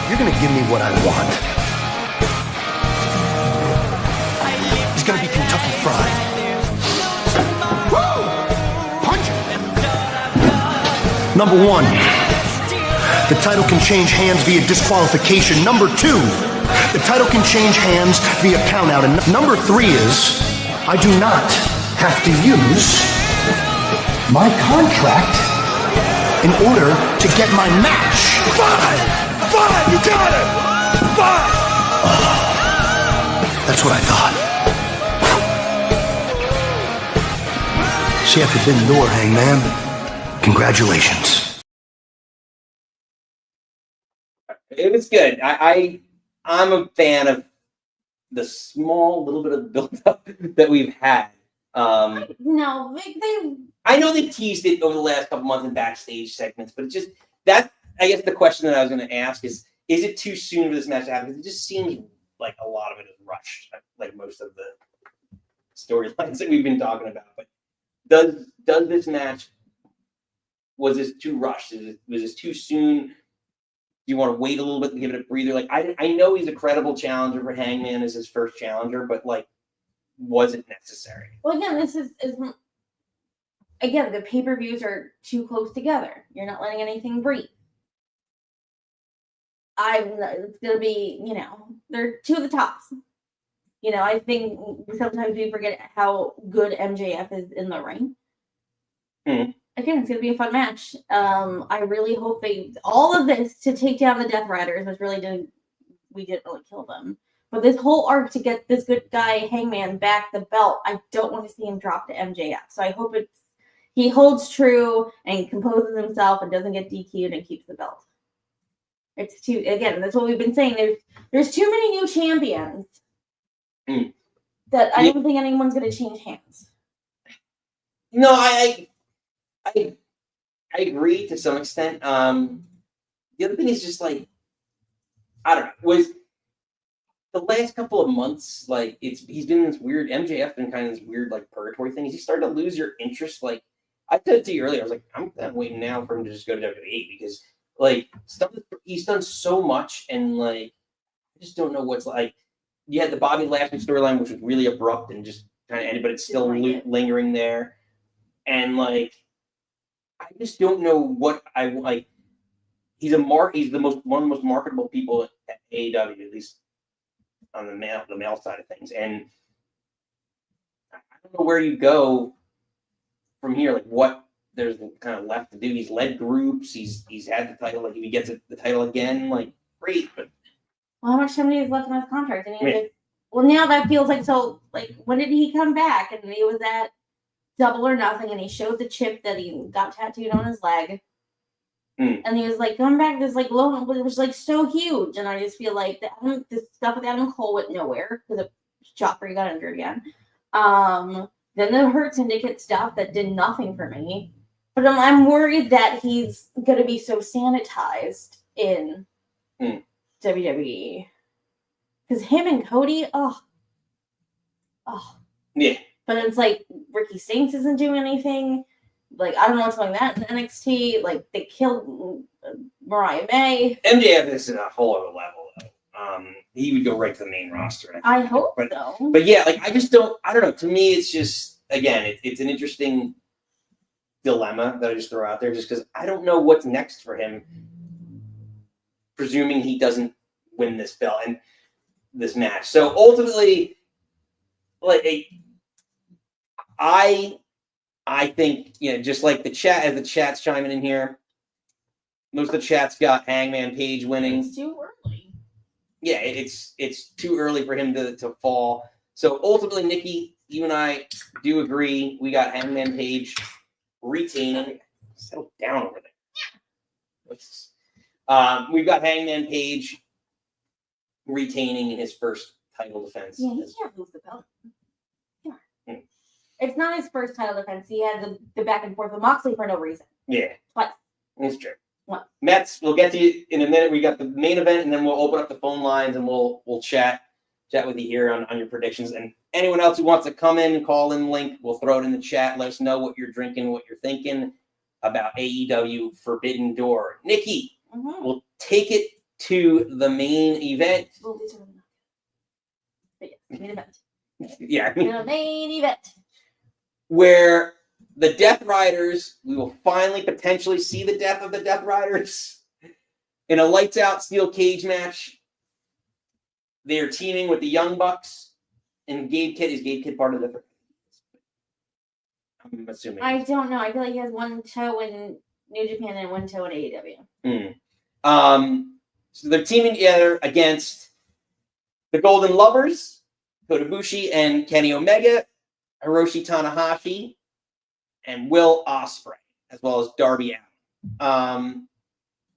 You're gonna give me what I want. It's gonna be Kentucky Fried. Woo! Punch it! Number 1, the title can change hands via disqualification. Number 2, the title can change hands via countout. And number 3 is, I do not have to use my contract in order to get my match. 5! You got it! 5! That's what I thought. See, after Forbidden Door, Hangman, congratulations. It was good. I'm a fan of the small little bit of build-up that we've had. No, I know they teased it over the last couple months in backstage segments, but it's just that. I guess the question that I was going to ask is it too soon for this match to happen? Because it just seems like a lot of it is rushed, like most of the storylines that we've been talking about. But does this match, was this too rushed? Was this too soon? Do you want to wait a little bit and give it a breather? Like, I know he's a credible challenger for Hangman as his first challenger, but like, was it necessary? Well, again, this is the pay-per-views are too close together. You're not letting anything breathe. It's going to be, they're two of the tops. I think sometimes we forget how good MJF is in the ring. Mm-hmm. Again, it's going to be a fun match. I really hope all of this to take down the Death Riders, which we didn't really kill them. But this whole arc to get this good guy Hangman back the belt, I don't want to see him drop to MJF. So I hope he holds true and composes himself and doesn't get DQ'd and keeps the belt. It's too, again, that's what we've been saying. There's too many new champions that I don't think anyone's going to change hands. No, I agree to some extent. The other thing is just like, I don't know, was the last couple of months, like he's been in this weird, MJF been kind of this weird like purgatory thing. Is he starting to lose your interest? Like I said it to you earlier, I was like, I'm waiting now for him to just go to WWE because like he's done so much and like I just don't know what's like. You had the Bobby Lashley storyline, which was really abrupt and just kind of ended, but it's still lingering there. And like, I just don't know what I like. He's one of the most marketable people at AEW, at least on the male side of things. And I don't know where you go from here. Like what there's kind of left to do. He's led groups. He's had the title. Like if he gets the title again, like great. But well, how much time is left on his contract? Well, now that feels like so. Like when did he come back? And he was at Double or Nothing, and he showed the chip that he got tattooed on his leg. And he was like, coming back, this like low, it was like so huge. And I just feel like this stuff with Adam Cole went nowhere because of Joffrey got injured again. Then the Hurt Syndicate stuff that did nothing for me. But I'm worried that he's going to be so sanitized in WWE. Because him and Cody, yeah. But it's like Ricky Saints isn't doing anything. Like, I don't know what's going on in NXT. Like, they killed Mariah May. MJF is at a whole other level, though. He would go right to the main roster. I hope so. But yeah, like, I don't know. To me, it's just, again, it's an interesting dilemma that I just throw out there, just because I don't know what's next for him, presuming he doesn't win this belt and this match. So ultimately, I think, just like the chat, as the chat's chiming in here, most of the chat's got Hangman Page winning. It's too early. Yeah, it's too early for him to fall. So ultimately, Nikki, you and I do agree. We got Hangman Page retaining. Settle down over there. We've got Hangman Page retaining in his first title defense. Yeah, he can't lose the belt. Come on. It's not his first title defense. He had the back and forth with Moxley for no reason. Yeah. Twice. That's true. What? Mets, we'll get to you in a minute. We got the main event, and then we'll open up the phone lines, and we'll chat with you here on your predictions. And anyone else who wants to come in, call in link, we'll throw it in the chat. Let us know what you're drinking, what you're thinking about AEW Forbidden Door. Nikki, we'll take it to the main event. Main event. Yeah. The main event. Where the Death Riders, we will finally potentially see the death of the Death Riders in a lights out steel cage match. They are teaming with the Young Bucks and Gabe Kidd. Is Gabe Kidd part of the? I'm assuming. I don't know. I feel like he has one toe in New Japan and one toe in AEW. So they're teaming together against the Golden Lovers, Kota Ibushi and Kenny Omega, Hiroshi Tanahashi, and Will Ospreay, as well as Darby Allin.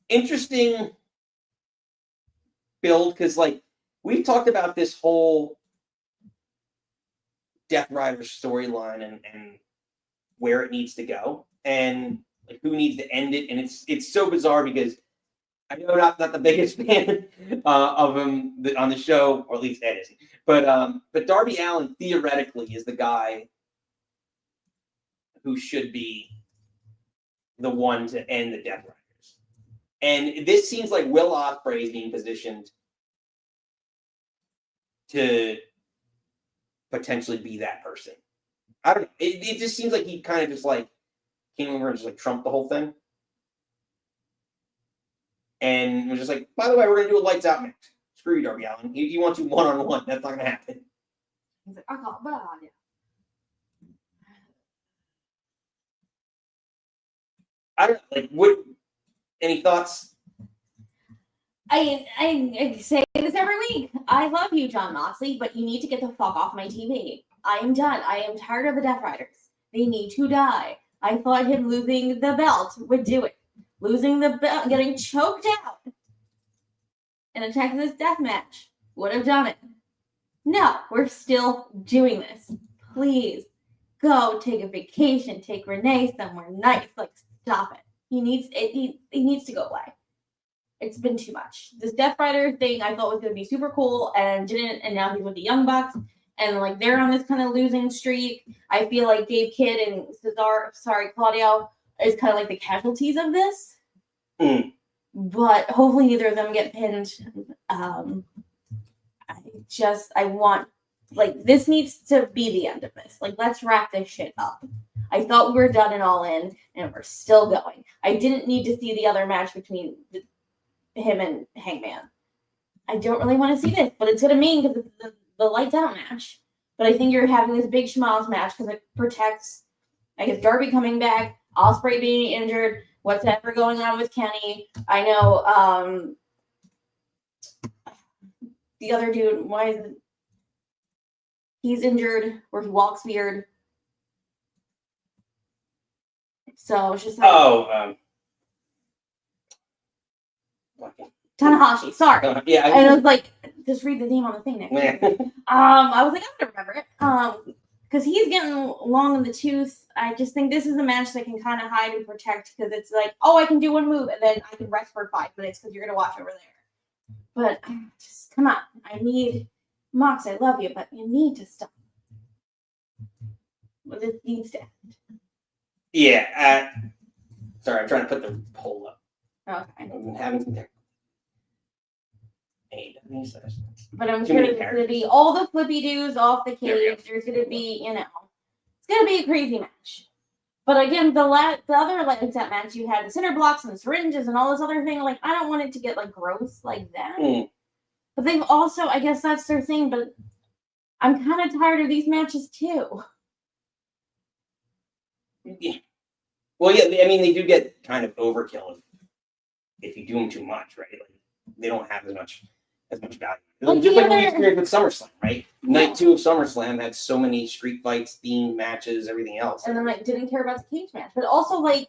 Interesting build, because we've talked about this whole Death Rider storyline and where it needs to go, and who needs to end it. And it's so bizarre because I know not the biggest fan of him on the show, or at least Ed isn't. But Darby Allin theoretically is the guy who should be the one to end the Death Riders. And this seems like Will Ospreay is being positioned to potentially be that person. I don't know. It just seems like he kind of just came over and just trumped the whole thing. And was just like, by the way, we're going to do a lights out match. Screw you, Darby Allin. He wants you one-on-one. That's not going to happen. He's like, I got bad. I don't know. Any thoughts? I say this every week. I love you, John Moxley, but you need to get the fuck off my TV. I am done. I am tired of the Death Riders. They need to die. I thought him losing the belt would do it. Losing the belt, getting choked out in a Texas death match would have done it. No, we're still doing this. Please go take a vacation. Take Renee somewhere nice. Stop it. He needs to go away. It's been too much. This Death Rider thing I thought was going to be super cool and didn't. And now he's with the Young Bucks. And they're on this kind of losing streak. I feel like Gabe Kidd and Claudio is kind of like the casualties of this. But hopefully neither of them get pinned. I want, this needs to be the end of this. Let's wrap this shit up. I thought we were done and all in, and we're still going. I didn't need to see the other match between him and Hangman. I don't really want to see this, but it's going to mean because it's the lights out match. But I think you're having this big schmaltz match because it protects, I guess, Darby coming back, Ospreay being injured, what's ever going on with Kenny. I know the other dude, why is it? He's injured or he walks weird. So it's just Tanahashi, sorry. Yeah, and I was like, just read the name on the thing next. I was like, I'm gonna remember it. Because he's getting long in the tooth. I just think this is a match that can kind of hide and protect because it's I can do one move and then I can rest for 5 minutes because you're gonna watch over there. But just come on, I need Mox. I love you, but you need to stop. Well, this needs to end. Yeah. Sorry, I'm trying to put the poll up. Okay. I'm having some But I'm sure there's going to be all the flippy doos off the cage. There's going to be, it's going to be a crazy match. But again, the other ladder tap match, you had the cinder blocks and the syringes and all this other thing. Like, I don't want it to get like gross like that. But they've also, I guess that's their thing. But I'm kind of tired of these matches too. Yeah. Well, yeah. I mean, they do get kind of overkill if you do them too much, right? Like, they don't have as much value. Well, Just like what we yeah. experienced with SummerSlam, right? Night 2 of SummerSlam had so many street fights, themed matches, everything else. And then like didn't care about the cage match, but also like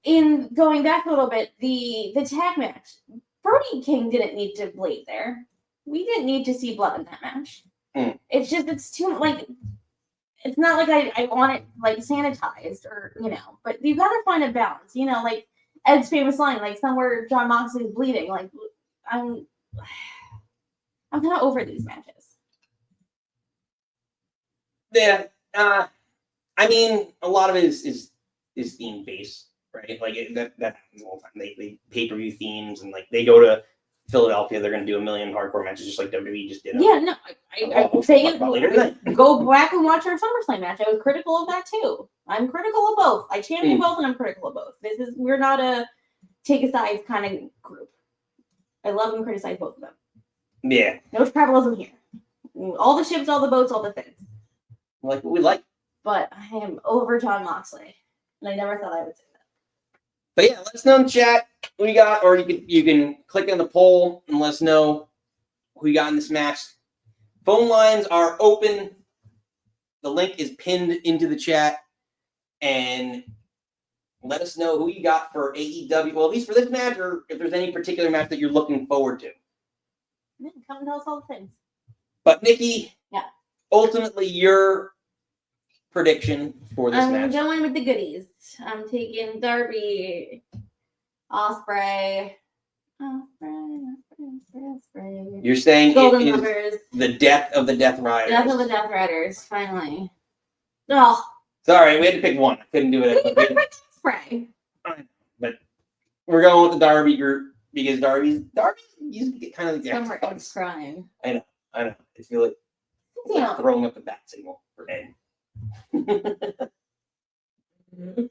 in going back a little bit, the tag match, Brody King didn't need to bleed there. We didn't need to see blood in that match. It's just it's too like it's not like I want it like sanitized or but you gotta find a balance. Like Ed's famous line, like somewhere John Moxley's bleeding. Like I'm kind of over these matches. Yeah, I mean, a lot of it is theme based, right? Like that happens all the time. They pay-per-view themes, and like they go to Philadelphia, they're going to do a million hardcore matches, just like WWE just did. Yeah, no, I'm saying it. Go back and watch our SummerSlam match. I was critical of that too. I'm critical of both. I champion both, and I'm critical of both. We're not a take a side kind of group. I love and criticize both of them. Yeah, no tribalism here. All the ships, all the boats, all the things. Like what we like. But I am over John Moxley, and I never thought I would say that. But yeah, let us know in the chat who you got, or you can click on the poll and let us know who you got in this match. Phone lines are open. The link is pinned into the chat, and let us know who you got for AEW. Well, at least for this match, or if there's any particular match that you're looking forward to. Yeah, come and tell us all the things. But Nikki, yeah, ultimately your prediction for this match. I'm going with the goodies. I'm taking Darby, Ospreay. You're saying Golden it Lovers. Is the death of the Death Riders. Death of the Death Riders, finally. Oh. Sorry, we had to pick one. I couldn't do it. We could pick Ospreay. But we're going with the Darby group because Darby used to get kind of the Somewhere Ed's crying. I know. I feel like throwing up a bat signal for Ed.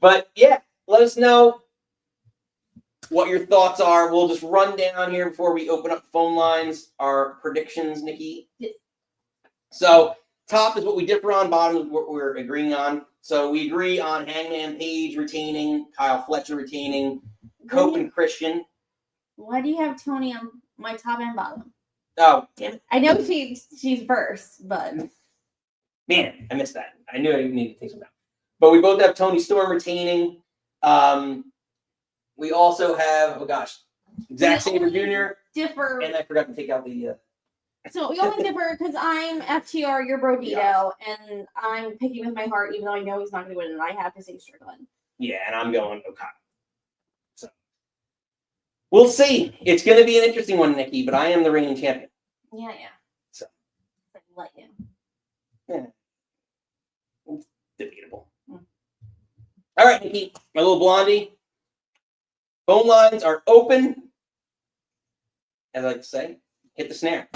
But yeah, let us know what your thoughts are. We'll just run down here before we open up phone lines. Our predictions, Nikki. Yes. So top is what we differ on. Bottom is what we're agreeing on. So we agree on Hangman Page retaining, Kyle Fletcher retaining, Cope and Christian. Why do you have Tony on my top and bottom? Oh, damn it. I know she's first, but man, I missed that. I knew I needed to take some down. But we both have Tony Storm retaining. We also have, Zack Sabre Jr. differ. And I forgot to take out the. So we only differ because I'm FTR, you're Brodito, and I'm picking with my heart, even though I know he's not going to win, and I have to say Strickland. Yeah, and I'm going Okada. So we'll see. It's going to be an interesting one, Nikki, but I am the reigning champion. Yeah. So let you. Yeah. It's debatable. All right, Nikki, my little blondie. Phone lines are open. As I like to say, hit the snare.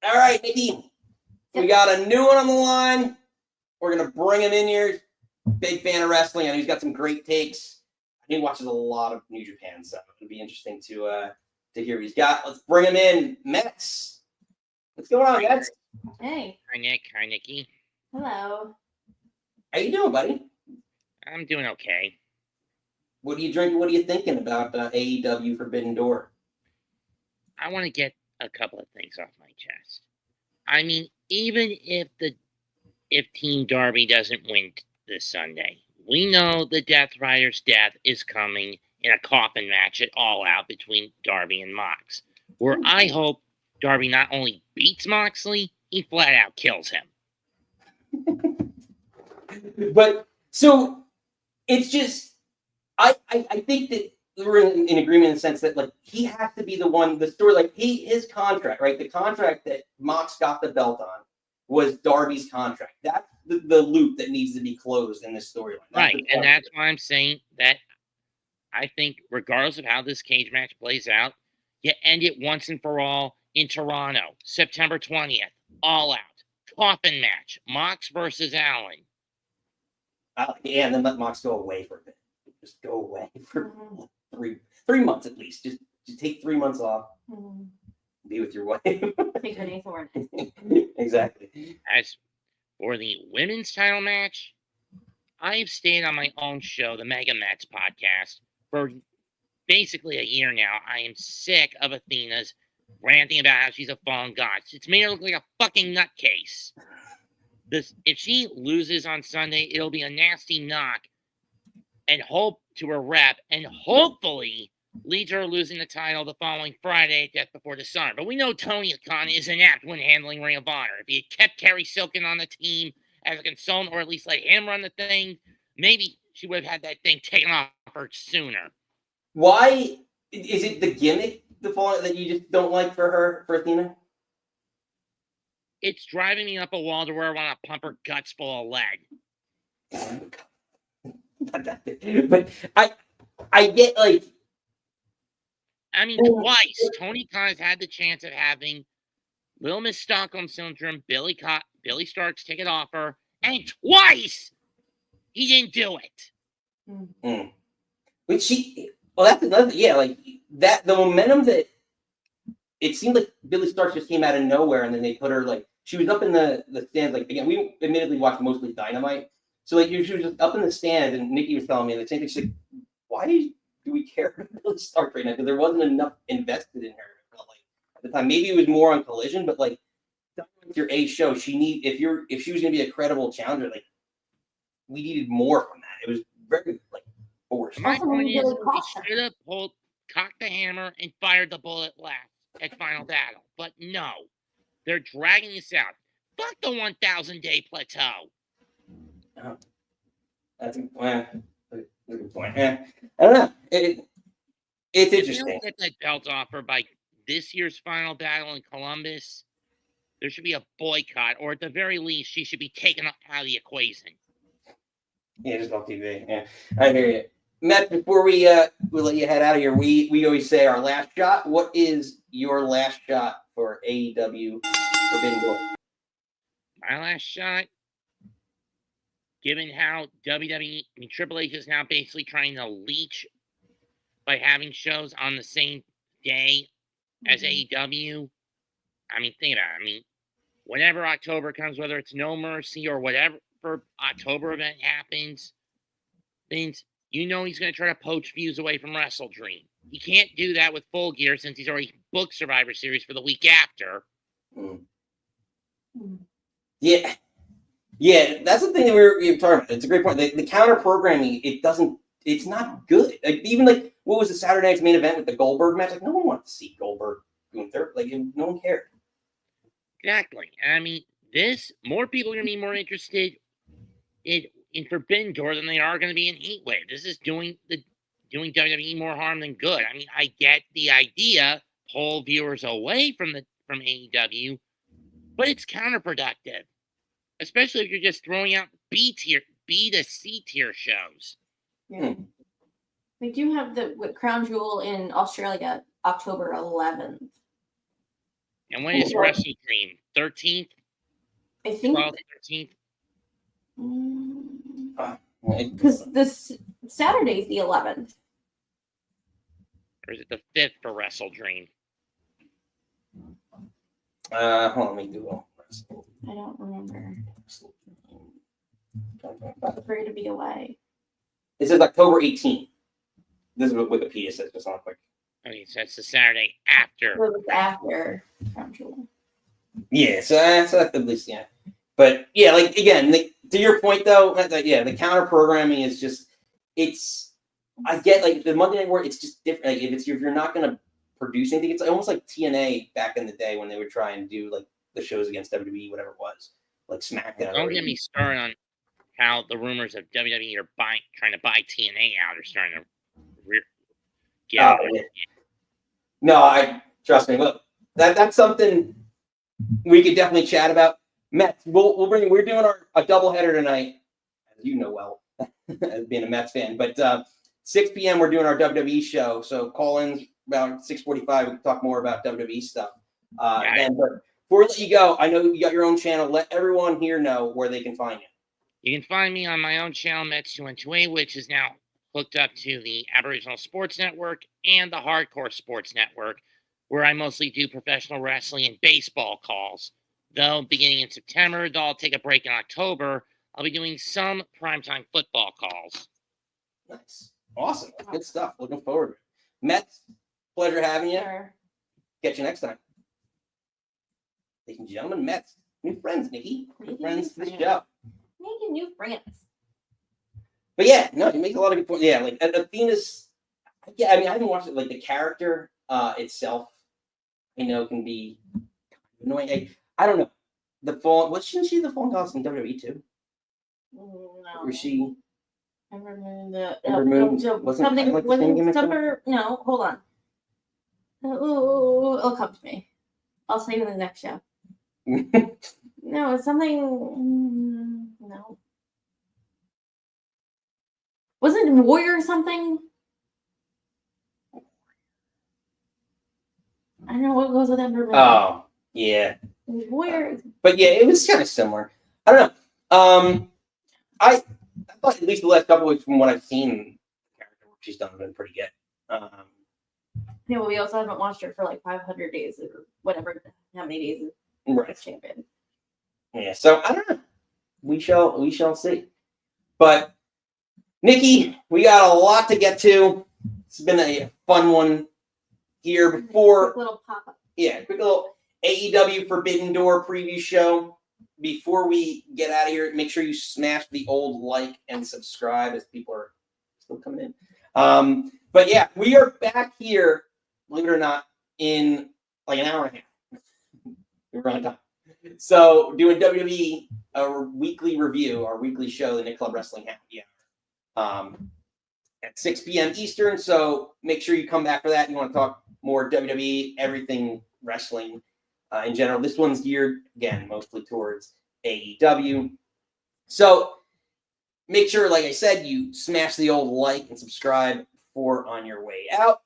All right, Nikki, we got a new one on the line. We're going to bring him in here. Big fan of wrestling. I know he's got some great takes. I think he watches a lot of New Japan, so it'll be interesting to hear what he's got. Let's bring him in. Mets. What's going on, Mets? Hey. Hi, Nick. Hi, Nikki. Hello. How you doing, buddy? I'm doing okay. What are you drinking? What are you thinking about AEW Forbidden Door? I want to get a couple of things off my chest. I mean, even if Team Darby doesn't win this Sunday, we know the Death Rider's death is coming in a coffin match at All Out between Darby and Mox, where I hope Darby not only beats Moxley, he flat out kills him. But so it's just, I think that we're in agreement in the sense that like he has to be the one, the story, like his contract, right? The contract that Mox got the belt on was Darby's contract. That's the loop that needs to be closed in this storyline. Right, and that's why I'm saying that I think regardless of how this cage match plays out, you end it once and for all in Toronto, September 20th, All Out, coffin match, Mox versus Allen. Yeah, and then let Mox go away for a bit. Just go away for 3 months at least. Just take 3 months off. Be with your wife. Take a day for it. Exactly. As for the women's title match, I've stayed on my own show, the Mega Match podcast, for basically a year now. I am sick of Athena's ranting about how she's a fallen god. It's made her look like a fucking nutcase. If she loses on Sunday, it'll be a nasty knock and hope to her rep, and hopefully leads her losing the title the following Friday at Death Before Dishonor. But we know Tony Khan is inept when handling Ring of Honor. If he had kept Kerry Silken on the team as a consultant, or at least let him run the thing, maybe she would have had that thing taken off her sooner. Why is it the gimmick, the fall that you just don't like for Athena? It's driving me up a wall to where I want to pump her guts full of lead. But I get like. I mean, twice Tony Khan has had the chance of having Little Miss Stockholm Syndrome, Billy Starks take it off her, and twice he didn't do it. But that's another, yeah, like that, the momentum that it seemed like Billy Starks just came out of nowhere, and then they put her like, she was up in the stands. Like, again, we admittedly watched mostly Dynamite, so like she was just up in the stands, and Nikki was telling me the same thing. She's like, why do we care about Billy Starks right now? Because there wasn't enough invested in her. I felt like at the time, maybe it was more on Collision, but like your A show, if she was gonna be a credible challenger, like we needed more from that. It was very like forced. My point is, we should have cocked the hammer and fired the bullet last at Final Battle, but no, they're dragging this out. Fuck the 1,000-day plateau. Oh, that's a good point. I don't know. It's interesting. If they don't get that belt offer by this year's Final Battle in Columbus, there should be a boycott, or at the very least, she should be taken out of the equation. Yeah, just off TV. Yeah, I hear you, Matt. Before we let you head out of here, we always say our last shot. What is your last shot for AEW Forbidden Door? My last shot, given how WWE, I mean, Triple H is now basically trying to leech by having shows on the same day as AEW. I mean, think about it. I mean, whenever October comes, whether it's No Mercy or whatever October event happens, means you know he's going to try to poach views away from Wrestle Dream. He can't do that with Full Gear since he's already booked Survivor Series for the week after. Yeah. Yeah, that's the thing that we were talking about. It's a great point. The counter programming, it's not good. Like, even like, what was the Saturday night's main event with the Goldberg match? Like, no one wanted to see Goldberg doing third. Like, no one cared. Exactly. I mean, more people are going to be more interested in Forbidden Door than they are going to be in Heatwave. This is doing WWE more harm than good. I mean, I get the idea, pull viewers away from AEW, but it's counterproductive. Especially if you're just throwing out B to C tier shows. Yeah. They do have the Crown Jewel in Australia, October 11th. And when is Wrestle Dream? 13th? I think 12th, 13th? because this Saturday's the 11th. Or is it the 5th for Wrestle Dream? Hold on, let me Google. I don't remember. Free to be away. It says October 18th. This is what Wikipedia says, just on quick. Okay, so that's the Saturday after. So it's after Crown Jewel. Yeah, so that's at least, yeah. But yeah, like again, to your point though, yeah, the counter programming is just it's I get like the Monday Night War. It's just different. Like if you're not gonna produce anything, it's almost like TNA back in the day when they would try and do like the shows against WWE, whatever it was, like SmackDown. Don't get me started on how the rumors of WWE are trying to buy TNA out are starting to Yeah. No, I trust me. Look, that's something we could definitely chat about. Mets, we're doing a doubleheader tonight, as you know well, as being a Mets fan. But 6 p.m. we're doing our WWE show. So call in about 6:45. We can talk more about WWE stuff. But before we let you go, I know you got your own channel. Let everyone here know where they can find you. You can find me on my own channel, Mets2128, which is now hooked up to the Aboriginal Sports Network and the Hardcore Sports Network, where I mostly do professional wrestling and baseball calls. Though beginning in September, though I'll take a break in October, I'll be doing some primetime football calls. Nice. Awesome. Good stuff. Looking forward to it. Mets, pleasure having you. Sure. Catch you next time. Ladies and gentlemen, Mets. New friends, Nikki. New friends to the show. Making new friends. But yeah, no, you make a lot of good points. Yeah, like Athena's. Yeah, I mean, I haven't watched it. Like the character itself, I know can be annoying. I don't know. The fall. Wasn't she the phone calls in WWE too? No. Was she? Ember Moon. The Ember Moon. something. Like Wasn't Summer? No, hold on. Oh, it'll come to me. I'll say it in the next show. No, it's something. No. Wasn't it Warrior or something? I don't know what goes with Ember Moon. Oh, yeah. Warrior. But yeah, it was kind of similar. I don't know. I thought at least the last couple of weeks from what I've seen, the character work she's done has been pretty good. Yeah, well, we also haven't watched her for like 500 days or whatever. How many days is Right. champion? Yeah, so I don't know. We shall see. But Nikki, we got a lot to get to. It's been a fun one here before. Quick little pop up. Yeah, quick little AEW Forbidden Door preview show. Before we get out of here, make sure you smash the old like and subscribe as people are still coming in. But yeah, we are back here, believe it or not, in like an hour and a half. We're on time. So doing WWE, our weekly review, our weekly show, the Nick Club Wrestling Happy Hour, at 6 p.m. Eastern. So make sure you come back for that. You want to talk more WWE, everything wrestling in general. This one's geared, again, mostly towards AEW. So make sure, like I said, you smash the old like and subscribe for on your way out.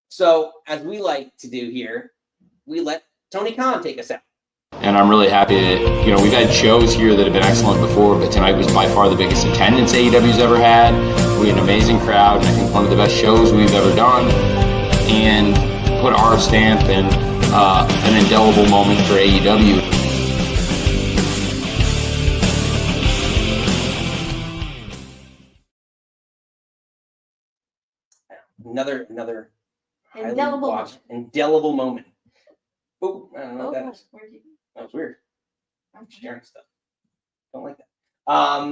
So as we like to do here, we let Tony Khan take us out. And I'm really happy that, we've had shows here that have been excellent before, but tonight was by far the biggest attendance AEW's ever had. We had an amazing crowd, and I think one of the best shows we've ever done, and put our stamp in an indelible moment for AEW. Another indelible moment. Oh, I don't know what that is. That was weird. I'm sharing stuff. Don't like that.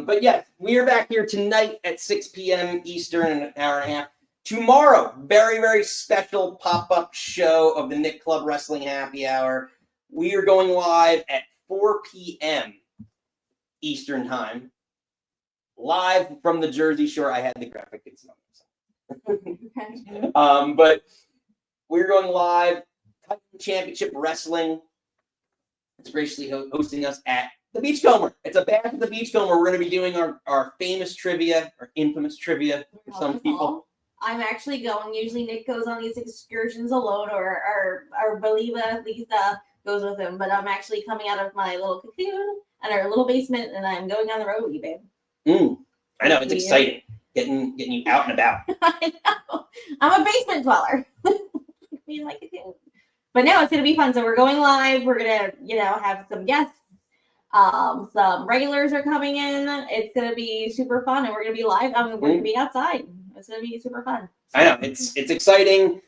But yeah, we are back here tonight at 6 p.m. Eastern in an hour and a half. Tomorrow, very, very special pop-up show of the Nick Club Wrestling Happy Hour. We are going live at 4 p.m. Eastern Time. Live from the Jersey Shore. I had the graphic. But we're going live. Championship Wrestling. It's graciously hosting us at the Beachcomber. It's a bash at the Beachcomber. We're going to be doing our famous trivia, or infamous trivia for some people. I'm actually going. Usually Nick goes on these excursions alone, or Bozilla, Lisa goes with him. But I'm actually coming out of my little cocoon and our little basement, and I'm going on the road with you, babe. I know, it's exciting. Getting you out and about. I know. I'm a basement dweller. Being like a cocoon. But no, it's going to be fun. So we're going live. We're going to, have some guests. Some regulars are coming in. It's going to be super fun. And we're going to be live. We're going to be outside. It's going to be super fun. I know. It's exciting.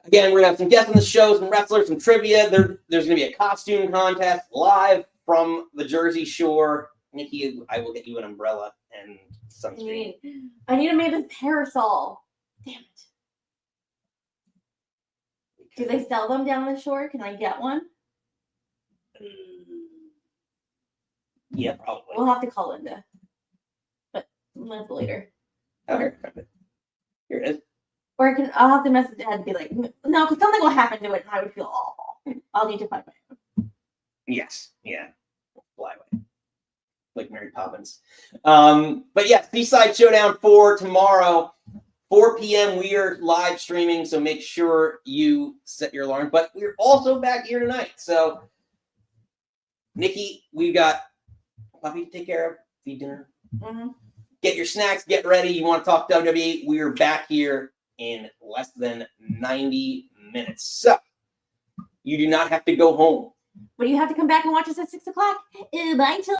Again, we're going to have some guests on the show, some wrestlers, some trivia. There's going to be a costume contest live from the Jersey Shore. Nikki, I will get you an umbrella and sunscreen. I need to make this parasol. Damn it. Do they sell them down the shore? Can I get one? Yeah, probably. We'll have to call Linda. But that's later. Okay. Here it is. Or I'll have to message Dad and be like, no, because something will happen to it and I would feel awful. I'll need to find my own. Yes. Yeah. Fly away. Like Mary Poppins. But yeah, Seaside Showdown for tomorrow. 4 p.m. We are live streaming, so make sure you set your alarm. But we're also back here tonight. So, Nikki, we got puppy to take care of, feed dinner. Mm-hmm. Get your snacks, get ready. You want to talk WWE? We're back here in less than 90 minutes. So, you do not have to go home. But you have to come back and watch us at 6 o'clock. Bye till